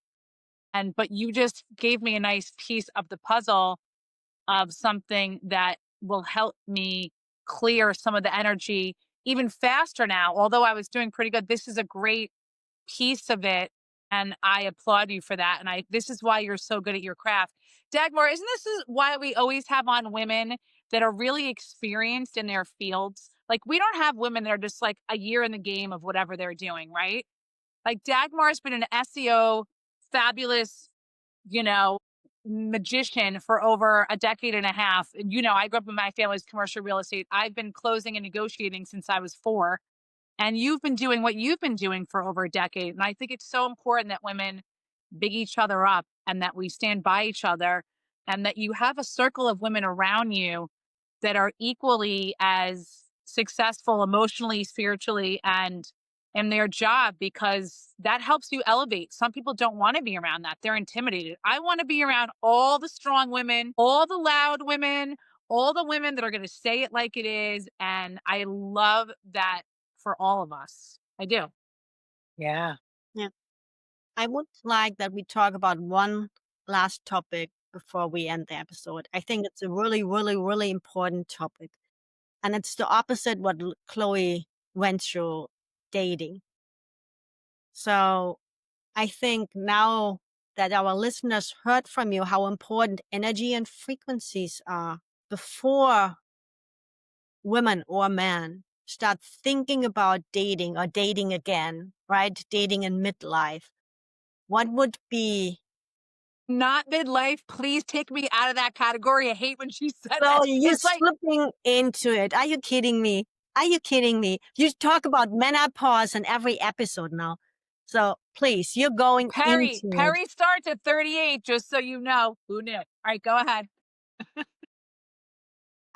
But you just gave me a nice piece of the puzzle of something that will help me clear some of the energy even faster now. Although I was doing pretty good, this is a great piece of it. And I applaud you for that. And this is why you're so good at your craft. Dagmar, isn't this why we always have on women that are really experienced in their fields? Like we don't have women that are just like a year in the game of whatever they're doing, right? Like Dagmar's been an SEO, fabulous, magician for over a decade and a half. And, I grew up in my family's commercial real estate. I've been closing and negotiating since I was 4. And you've been doing what you've been doing for over a decade. And I think it's so important that women big each other up and that we stand by each other and that you have a circle of women around you that are equally as successful emotionally, spiritually, and in their job, because that helps you elevate. Some people don't want to be around that. They're intimidated. I want to be around all the strong women, all the loud women, all the women that are going to say it like it is. And I love that for all of us. I do. Yeah. Yeah. I would like that we talk about one last topic before we end the episode. I think it's a really, really, really important topic. And it's the opposite what Chloe went through, dating. So I think now that our listeners heard from you how important energy and frequencies are, before women or men start thinking about dating or dating again, right? Dating in midlife, what would be... Not midlife. Please take me out of that category. I hate when she said So that. you're It's like, slipping into it. Are you kidding me? Are you kidding me? You talk about menopause in every episode now. So please, you're going into it. Perry starts at 38, just so you know. Who knew? All right, go ahead.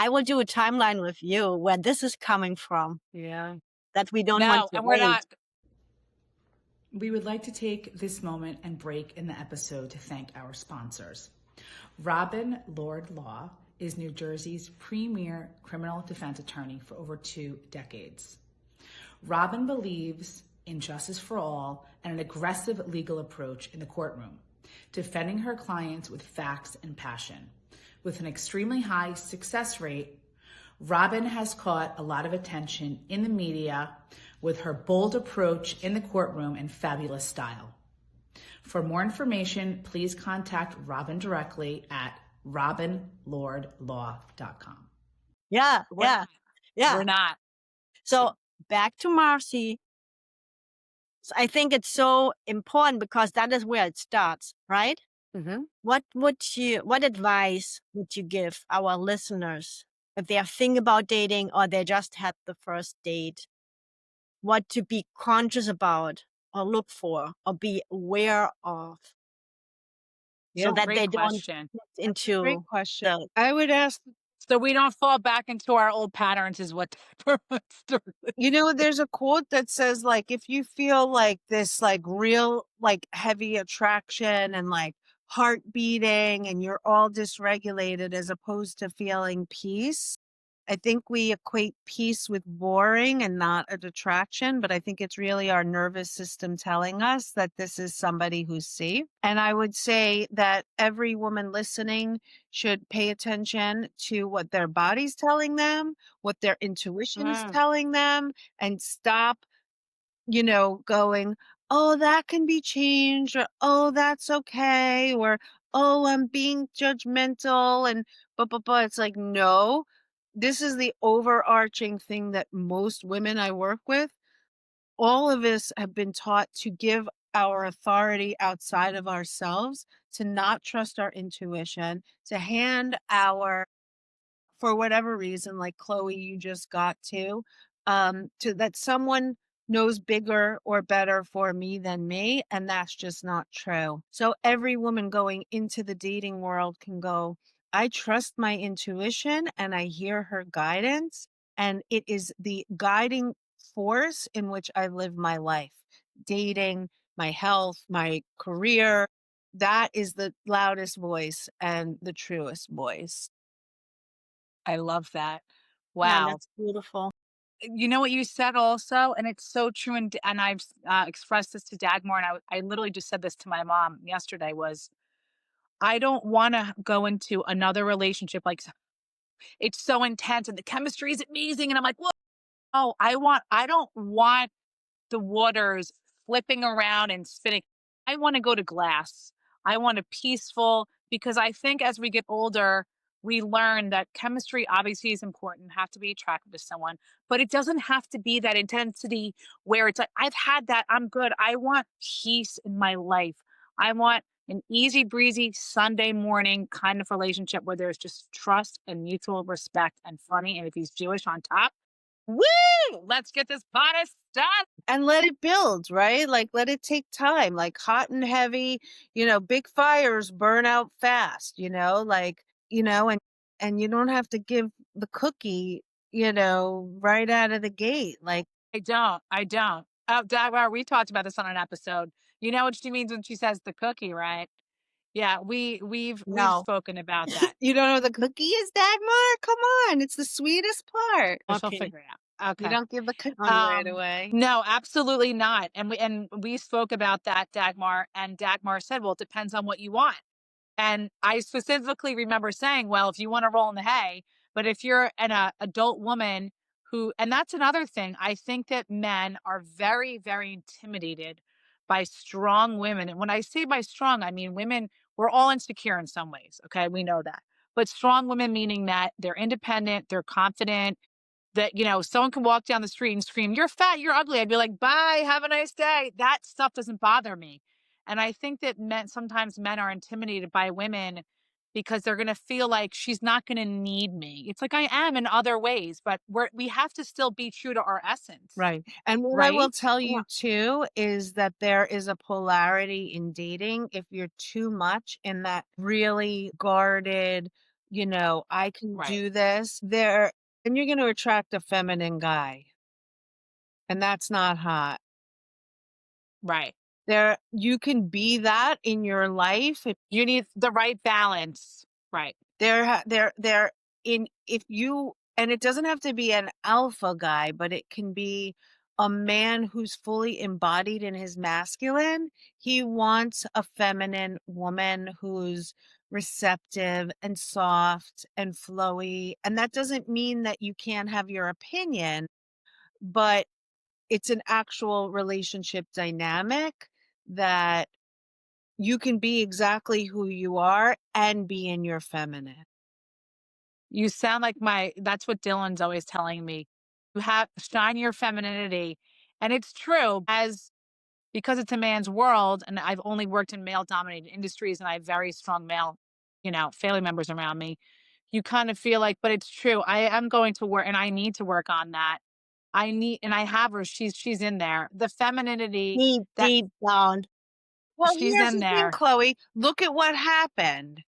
I will do a timeline with you where this is coming from, Yeah. that we don't No, want to and we're wait. not. We would like to take this moment and break in the episode to thank our sponsors. Robin Lord Law is New Jersey's premier criminal defense attorney for over 2 decades. Robin believes in justice for all and an aggressive legal approach in the courtroom, defending her clients with facts and passion. With an extremely high success rate, Robin has caught a lot of attention in the media with her bold approach in the courtroom and fabulous style. For more information, please contact Robin directly at robinlordlaw.com. Yeah. We're not. So back to Marci. So I think it's so important because that is where it starts, right? Mm-hmm. What advice would you give our listeners if they are thinking about dating or they just had the first date? What to be conscious about or look for or be aware of, so that Great they question. don't get into Great question. the... I would ask, So we don't fall back into our old patterns is what there's a quote that says, like, if you feel like this, like, real, like, heavy attraction and like heart beating and you're all dysregulated as opposed to feeling peace. I think we equate peace with boring and not a detraction, but I think it's really our nervous system telling us that this is somebody who's safe. And I would say that every woman listening should pay attention to what their body's telling them, what their intuition is telling them, and stop, going, oh, that can be changed, or oh, that's okay, or oh, I'm being judgmental, and but it's like, no, this is the overarching thing that most women I work with, all of us have been taught to give our authority outside of ourselves, to not trust our intuition, to hand for whatever reason, like Chloe, you just got to that someone knows bigger or better for me than me. And that's just not true. So every woman going into the dating world can go, I trust my intuition and I hear her guidance. And it is the guiding force in which I live my life, dating, my health, my career. That is the loudest voice and the truest voice. I love that. Yeah, Wow. that's beautiful. You know what you said also, and it's so true. And I've expressed this to Dagmar, and I literally just said this to my mom yesterday was, I don't want to go into another relationship. Like, it's so intense and the chemistry is amazing. And I'm like, well, I don't want the waters flipping around and spinning. I want to go to glass. I want a peaceful, because I think as we get older, we learn that chemistry obviously is important, have to be attracted to someone, but it doesn't have to be that intensity where it's like, I've had that, I'm good. I want peace in my life. I want an easy breezy Sunday morning kind of relationship where there's just trust and mutual respect and funny. And if he's Jewish on top, woo, let's get this party started. And let it build, right? Like, let it take time, like hot and heavy, big fires burn out fast, and you don't have to give the cookie, right out of the gate. Like, I don't. Oh, Dagmar, we talked about this on an episode. You know what she means when she says the cookie, right? Yeah, we've No. spoken about that. You don't know what the cookie is, Dagmar? Come on, it's the sweetest part. She'll Okay. figure it out. You Okay. don't give the cookie right away. No, absolutely not. And we spoke about that, Dagmar, and Dagmar said, "Well, it depends on what you want." And I specifically remember saying, "Well, if you want to roll in the hay, but if you're an adult woman who," and that's another thing, I think that men are very, very intimidated by strong women. And when I say by strong, I mean women, we're all insecure in some ways. Okay. We know that. But strong women meaning that they're independent, they're confident, that, someone can walk down the street and scream, "You're fat, you're ugly." I'd be like, "Bye, have a nice day." That stuff doesn't bother me. And I think that sometimes men are intimidated by women because they're going to feel like she's not going to need me. It's like I am in other ways, but we have to still be true to our essence. Right. And what I will tell you too is that there is a polarity in dating. If you're too much in that really guarded, I can Right. do this, and you're going to attract a feminine guy. And that's not hot. Right. You can be that in your life. You need the right balance. Right. And it doesn't have to be an alpha guy, but it can be a man who's fully embodied in his masculine. He wants a feminine woman who's receptive and soft and flowy. And that doesn't mean that you can't have your opinion, but it's an actual relationship dynamic that you can be exactly who you are and be in your feminine. You sound like that's what Dylan's always telling me. You have shine your femininity. And it's true because it's a man's world and I've only worked in male dominated industries and I have very strong male, family members around me. You kind of feel like, but it's true. I am going to work and I need to work on that. And I have her. She's in there. The femininity Deep down. Well, she's here's in the thing, there. Chloe. Look at what happened.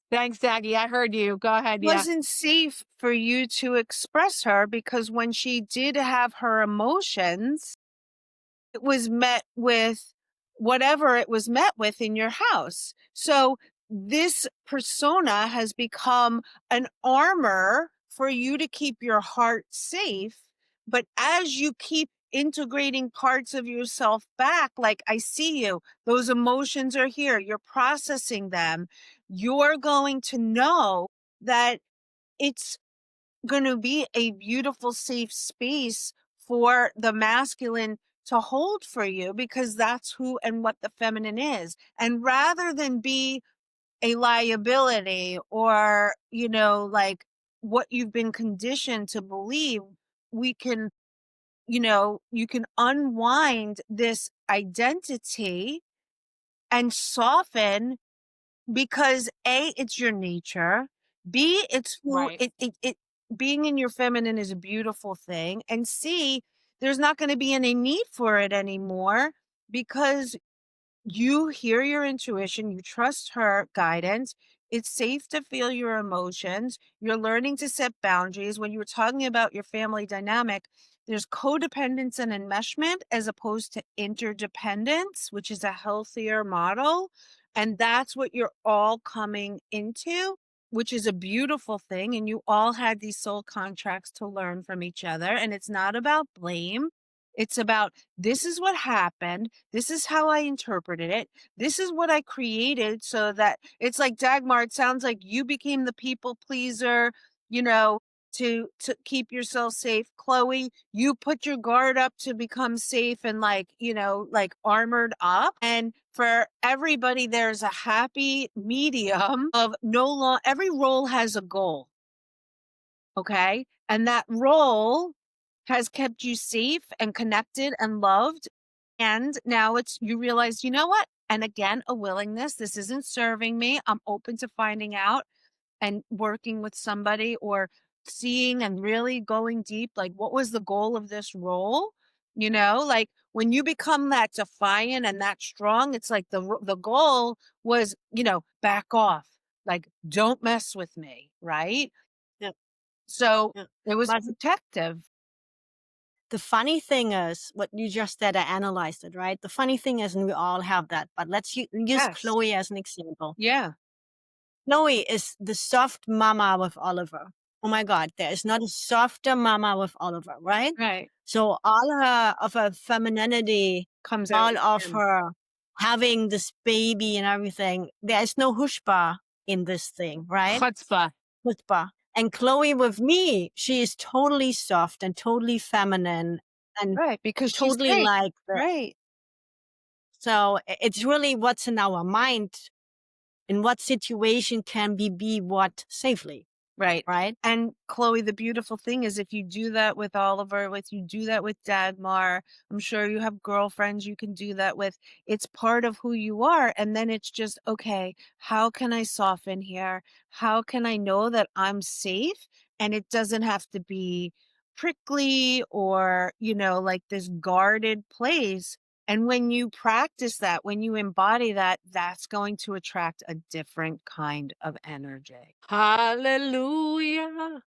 Thanks, Daggy. I heard you. Go ahead. It wasn't safe for you to express her because when she did have her emotions, it was met with whatever it was met with in your house. So this persona has become an armor for you to keep your heart safe. But as you keep integrating parts of yourself back, like I see you, those emotions are here, you're processing them, you're going to know that it's going to be a beautiful, safe space for the masculine to hold for you because that's who and what the feminine is. And rather than be a liability or, like what you've been conditioned to believe, we can, you can unwind this identity and soften because A, it's your nature. B, it's who Right. it being in your feminine is a beautiful thing. And C, there's not going to be any need for it anymore because you hear your intuition, you trust her guidance. It's safe to feel your emotions. You're learning to set boundaries. When you were talking about your family dynamic, there's codependence and enmeshment as opposed to interdependence, which is a healthier model. And that's what you're all coming into, which is a beautiful thing. And you all had these soul contracts to learn from each other. And it's not about blame. It's about this is what happened. This is how I interpreted it. This is what I created so that it's like Dagmar. It sounds like you became the people pleaser, to keep yourself safe. Chloe, you put your guard up to become safe and like armored up. And for everybody, there's a happy medium of every role has a goal. Okay. And that role has kept you safe and connected and loved. And now you realize, you know what? And again, a willingness. This isn't serving me. I'm open to finding out and working with somebody or seeing and really going deep. Like, what was the goal of this role? Like when you become that defiant and that strong, it's like the goal was, back off. Like, don't mess with me. Right. Yeah. So Yeah. it was But protective. the funny thing is, what you just said, I analyzed it, right? The funny thing is, and we all have that, but let's use Yes. Chloe as an example. Yeah. Chloe is the soft mama with Oliver. Oh my God, there is not a softer mama with Oliver, right? Right. So all of her femininity, Comes out. all of him. her having this baby and everything, there is no hushba in this thing, right? Chutzpah. Chutzpah. And Chloe with me, she is totally soft and totally feminine and Right. Because she's totally safe. like the, Right. so it's really what's in our mind. In what situation can we be what safely, Right. right? And Chloe, the beautiful thing is if you do that with Oliver, if you do that with Dagmar, I'm sure you have girlfriends you can do that with. It's part of who you are. And then it's just, okay, how can I soften here? How can I know that I'm safe? And it doesn't have to be prickly or, like this guarded place. And when you practice that, when you embody that, that's going to attract a different kind of energy. Hallelujah.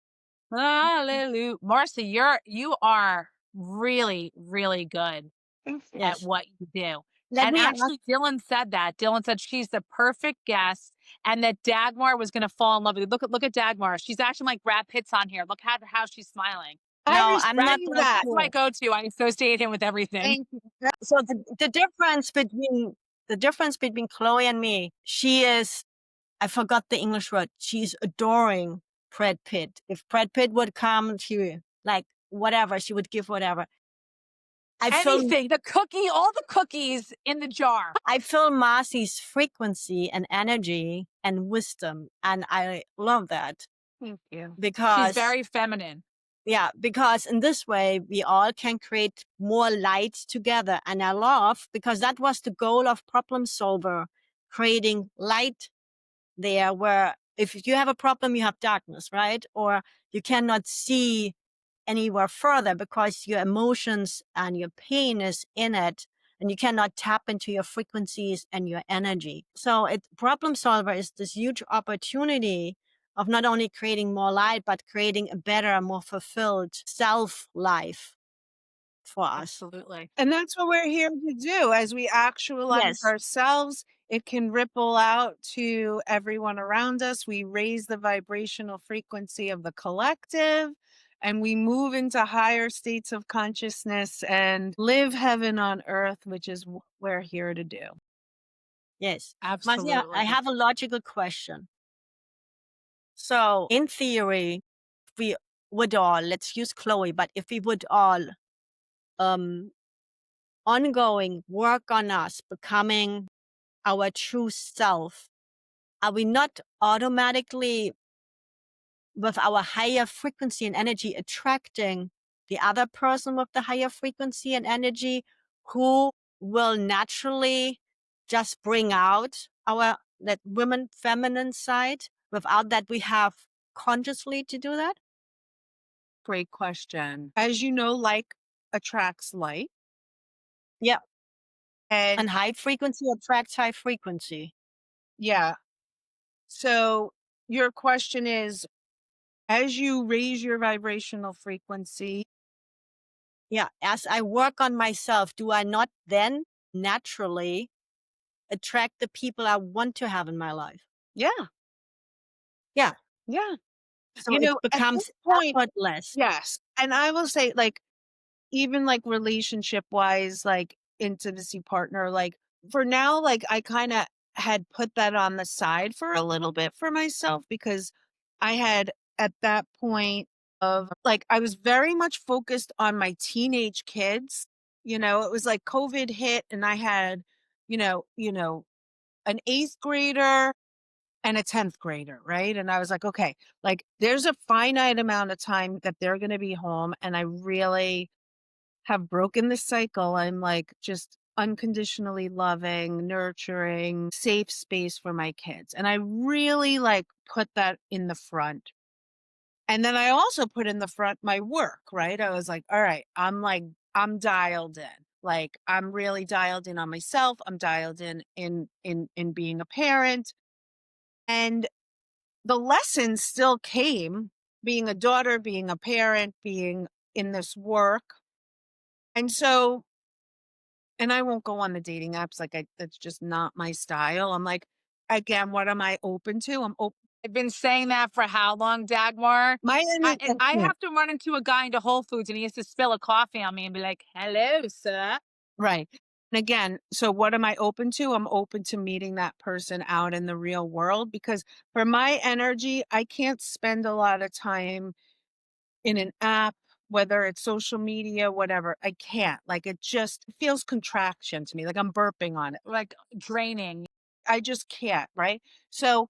Hallelujah. Marci, you are really, really good at Yes. what you do. Let And me ask, actually, Dylan said that. Dylan said she's the perfect guest and that Dagmar was going to fall in love with you. Look at Dagmar. She's acting like Brad Pitt's on here. Look how she's smiling. I no, I'm respect not That's that that. my sure. go-to. I associate him with everything. Thank you. So the difference between Chloe and me, she is, I forgot the English word. She's adoring Brad Pitt. If Brad Pitt would come, she like whatever, she would give whatever. I feel Anything. The cookie, all the cookies in the jar. Marci's frequency and energy and wisdom, and I love that Thank you. because She's very feminine. yeah, because in this way we all can create more light together, and I love because that was the goal of Problem Solver, creating light there where if you have a problem, you have darkness, right? Or you cannot see anywhere further because your emotions and your pain is in it and you cannot tap into your frequencies and your energy. So Problem Solver is this huge opportunity of not only creating more light, but creating a better, more fulfilled self life for us. Absolutely. And that's what we're here to do. As we actualize Yes. ourselves, it can ripple out to everyone around us. We raise the vibrational frequency of the collective and we move into higher states of consciousness and live heaven on earth, which is what we're here to do. Yes. Absolutely. Marcia, I have a logical question. So in theory, if we would all, let's use Chloe, but if we would all ongoing work on us becoming our true self, are we not automatically with our higher frequency and energy attracting the other person with the higher frequency and energy who will naturally just bring out that women feminine side without that we have consciously to do that? Great question. As you know, like attracts like. Yeah. And And high frequency attracts high frequency. yeah. So your question is, as you raise your vibrational frequency, Yeah. As I work on myself, do I not then naturally attract the people I want to have in my life? yeah. Yeah. Yeah. So it At becomes this point, effortless. yes. And I will say, like, even like relationship wise, like intimacy partner, like for now, like I kind of had put that on the side for a little bit for myself because I had at that point of like, I was very much focused on my teenage kids. It was like COVID hit and I had, an eighth grader and a 10th grader, right? And I was like, okay, like there's a finite amount of time that they're going to be home. And I really have broken the cycle. I'm like just unconditionally loving, nurturing, safe space for my kids. And I really like put that in the front. And then I also put in the front my work, right? I was like, all right, I'm dialed in. Like I'm really dialed in on myself. I'm dialed in being a parent. And the lessons still came being a daughter, being a parent, being in this work. And so, and I won't go on the dating apps. Like that's just not my style. I'm like, again, what am I open to? I'm open. I've been saying that for how long, Dagmar? I Yeah. have to run into a guy into Whole Foods and he has to spill a coffee on me and be like, hello, sir. Right. And again, so what am I open to? I'm open to meeting that person out in the real world, because for my energy, I can't spend a lot of time in an app, whether it's social media, whatever. I can't. Like it just feels contraction to me, like I'm burping on it. Like draining. I just can't, right? So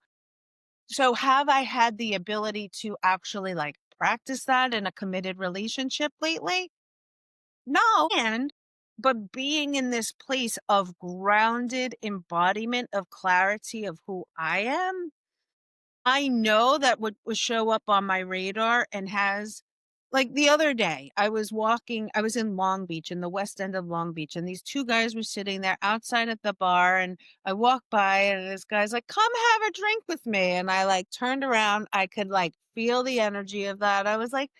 have I had the ability to actually like practice that in a committed relationship lately? No. But being in this place of grounded embodiment of clarity of who I am, I know that would show up on my radar and has, like the other day, I was in Long Beach, in the west end of Long Beach, and these two guys were sitting there outside at the bar, and I walked by and this guy's like, come have a drink with me. And I like turned around, I could like feel the energy of that. I was like,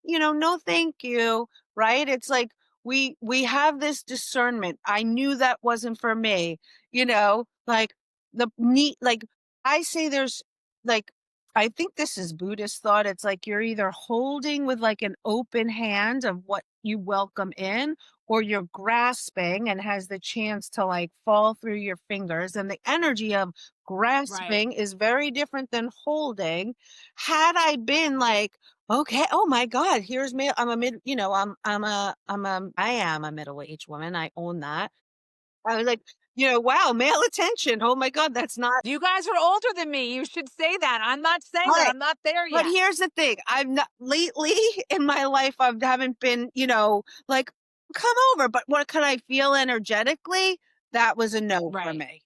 no, thank you. Right. It's like we have this discernment. I knew that wasn't for me, like the neat, like I say there's like, I think this is Buddhist thought. It's like you're either holding with like an open hand of what you welcome in, or you're grasping and has the chance to like fall through your fingers. And the energy of grasping is very different than holding. Had I been like, okay, oh my God, here's me. I'm a mid, I am a middle-aged woman. I own that. I was like, wow, male attention. Oh my God, that's not. You guys are older than me. You should say that. I'm not saying that. Right. I'm not there But yet. here's the thing. I'm not lately in my life. I haven't been, like, come over. But what could I feel energetically? That was a no for Right. me.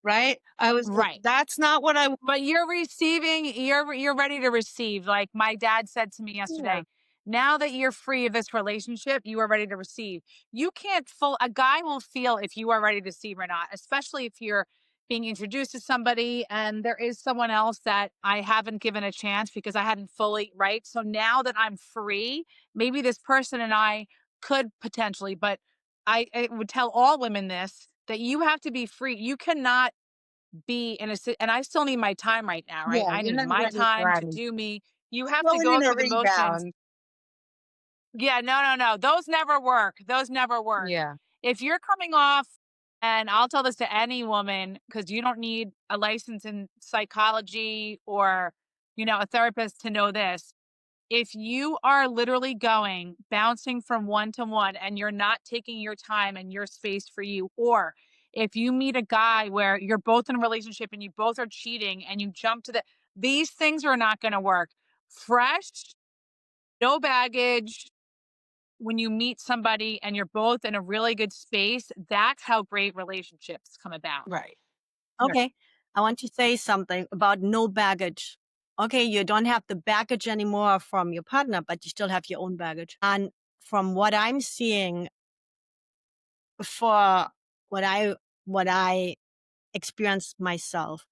Right. I was like, Right. that's not what I want. But you're receiving, you're ready to receive. Like my dad said to me yesterday, now that you're free of this relationship, you are ready to receive. You can't a guy will feel if you are ready to receive or not, especially if you're being introduced to somebody and there is someone else that I haven't given a chance because I hadn't fully, right? So now that I'm free, maybe this person and I could potentially, but I would tell all women this, that you have to be free. You cannot be in and I still need my time right now, right? Yeah, I you're need not my ready for time to anything. do me. You have to Going go in a through the motions. rebound. Yeah, no. Those never work. Those never work. Yeah. If you're coming off, and I'll tell this to any woman because you don't need a license in psychology or, a therapist to know this. If you are literally bouncing from one to one and you're not taking your time and your space for you, or if you meet a guy where you're both in a relationship and you both are cheating and you jump to these things are not going to work. Fresh, no baggage. When you meet somebody and you're both in a really good space, that's how great relationships come about. Right. Okay. I want to say something about no baggage. Okay, you don't have the baggage anymore from your partner, but you still have your own baggage. And from what I'm seeing, for what I experienced myself,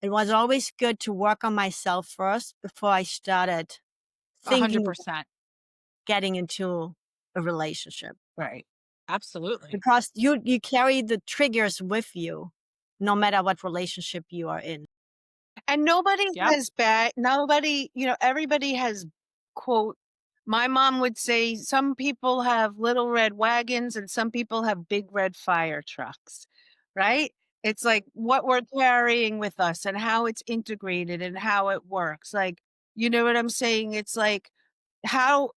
it was always good to work on myself first before I started thinking about 100%. getting into a relationship. Right. Absolutely. Because you carry the triggers with you, no matter what relationship you are in. And nobody Yep. has nobody, everybody has, quote, my mom would say some people have little red wagons and some people have big red fire trucks, right? It's like what we're carrying with us and how it's integrated and how it works. Like, you know what I'm saying? It's like how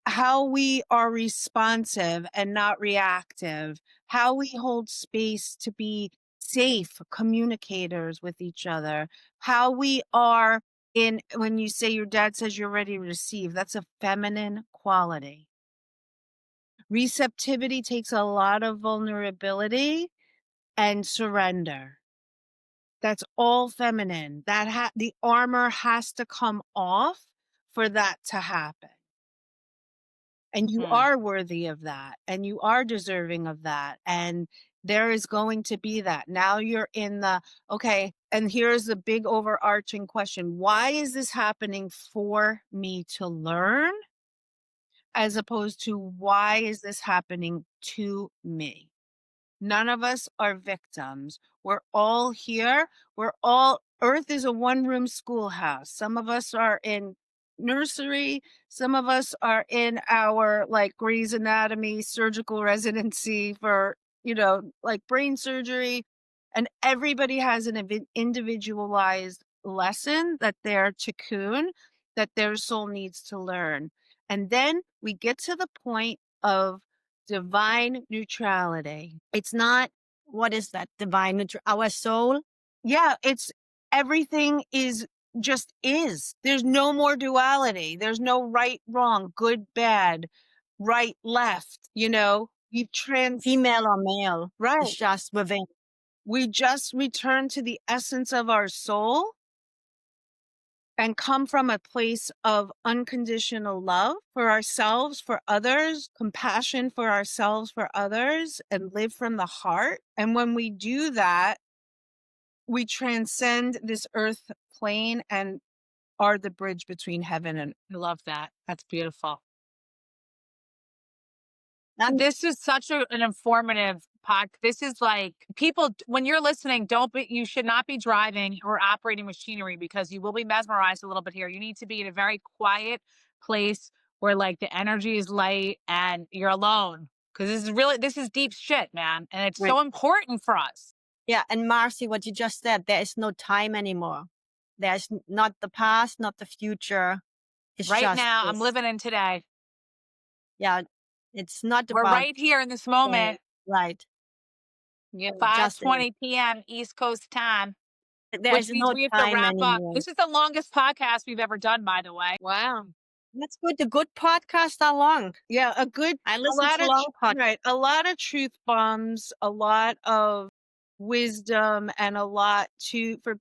we are responsive and not reactive, how we hold space to be safe communicators with each other, how we are in, when you say your dad says you're ready to receive, that's a feminine quality. Receptivity takes a lot of vulnerability and surrender. That's all feminine. The armor has to come off for that to happen. And you are worthy of that, and you are deserving of that. And there is going to be that. Now you're in okay, and here's the big overarching question. Why is this happening for me to learn? as opposed to why is this happening to me? None of us are victims. We're all here. Earth is a one-room schoolhouse. Some of us are in nursery. Some of us are in our like Grey's Anatomy surgical residency for, like brain surgery. And everybody has an individualized lesson that their Tikkun, that their soul needs to learn. And then we get to the point of divine neutrality. It's not, What is that? Divine our soul? yeah, it's everything is just is. There's no more duality. There's no right, wrong, good, bad, right, left, we've Female or male. right. It's just within. We just return to the essence of our soul and come from a place of unconditional love for ourselves, for others, compassion for ourselves, for others, and live from the heart. And when we do that, we transcend this earth plane and are the bridge between heaven and I love that. That's beautiful. And This is such an informative podcast. This is like people, when you're listening, you should not be driving or operating machinery because you will be mesmerized a little bit here. You need to be in a very quiet place where like the energy is light and you're alone. Cause this is deep shit, man. And it's so important for us. yeah, and Marci, what you just said, there is no time anymore. There's not the past, not the future. It's Right just now, this. I'm living in today. Yeah, it's not We're about right here in this moment. right. Yeah, Just 5:20 p.m. East Coast time. There's Which means no we have to time wrap up. anymore. This is the longest podcast we've ever done, by the way. wow. That's good. The good podcasts are long. Yeah, I listen to long podcasts. right, a lot of truth bombs, a lot of wisdom, and a lot for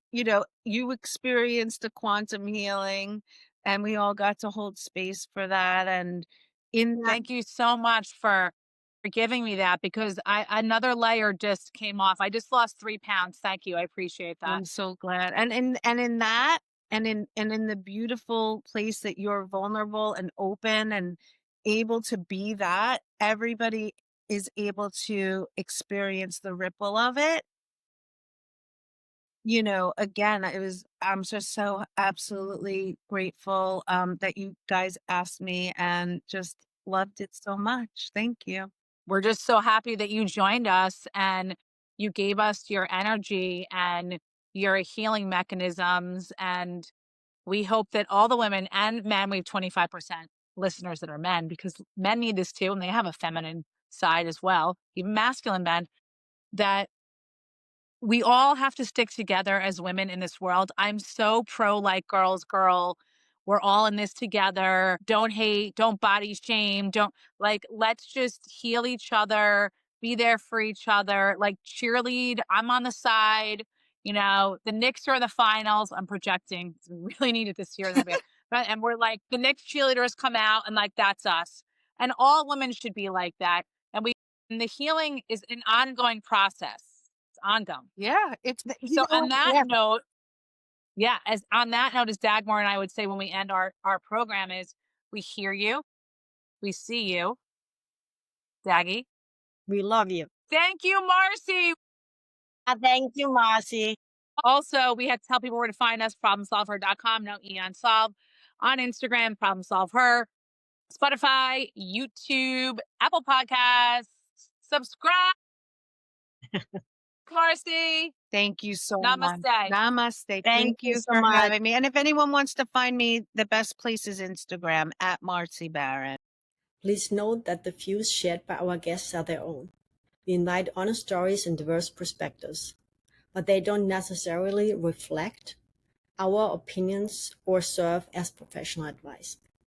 you experienced the quantum healing, and we all got to hold space for that. And in that, Thank you so much for giving me that because another layer just came off. I just lost 3 pounds. Thank you. I appreciate that. I'm so glad. And in that, and in the beautiful place that you're vulnerable and open and able to be, that everybody is able to experience the ripple of it. Again, I'm just so absolutely grateful that you guys asked me, and just loved it so much. Thank you. We're just so happy that you joined us and you gave us your energy and your healing mechanisms. And we hope that all the women and men, we have 25% listeners that are men because men need this too. And they have a feminine side as well, even masculine men, that we all have to stick together as women in this world. I'm so pro like girls, girl. We're all in this together. Don't hate, don't body shame, let's just heal each other, be there for each other, like cheerlead. I'm on the side. The Knicks are in the finals. I'm projecting. We really need it this year. And we're like, the Knicks cheerleaders come out and like, that's us. And all women should be like that. And the healing is an ongoing process. Ongoing. Yeah, So on that note, as Dagmar and I would say when we end our program is we hear you, we see you, Daggy. We love you. Thank you, Marci. Thank you, Marci. Also, we have to tell people where to find us, ProblemSolvHer.com, no E on solve. On Instagram, ProblemSolvHer. Spotify, YouTube, Apple Podcasts. Subscribe. Marci. Thank you so Namaste. much. Namaste. Thank you so for much. having me. And if anyone wants to find me, the best place is Instagram at Marci Baron. Please note that the views shared by our guests are their own. We invite honest stories and diverse perspectives, but they don't necessarily reflect our opinions or serve as professional advice.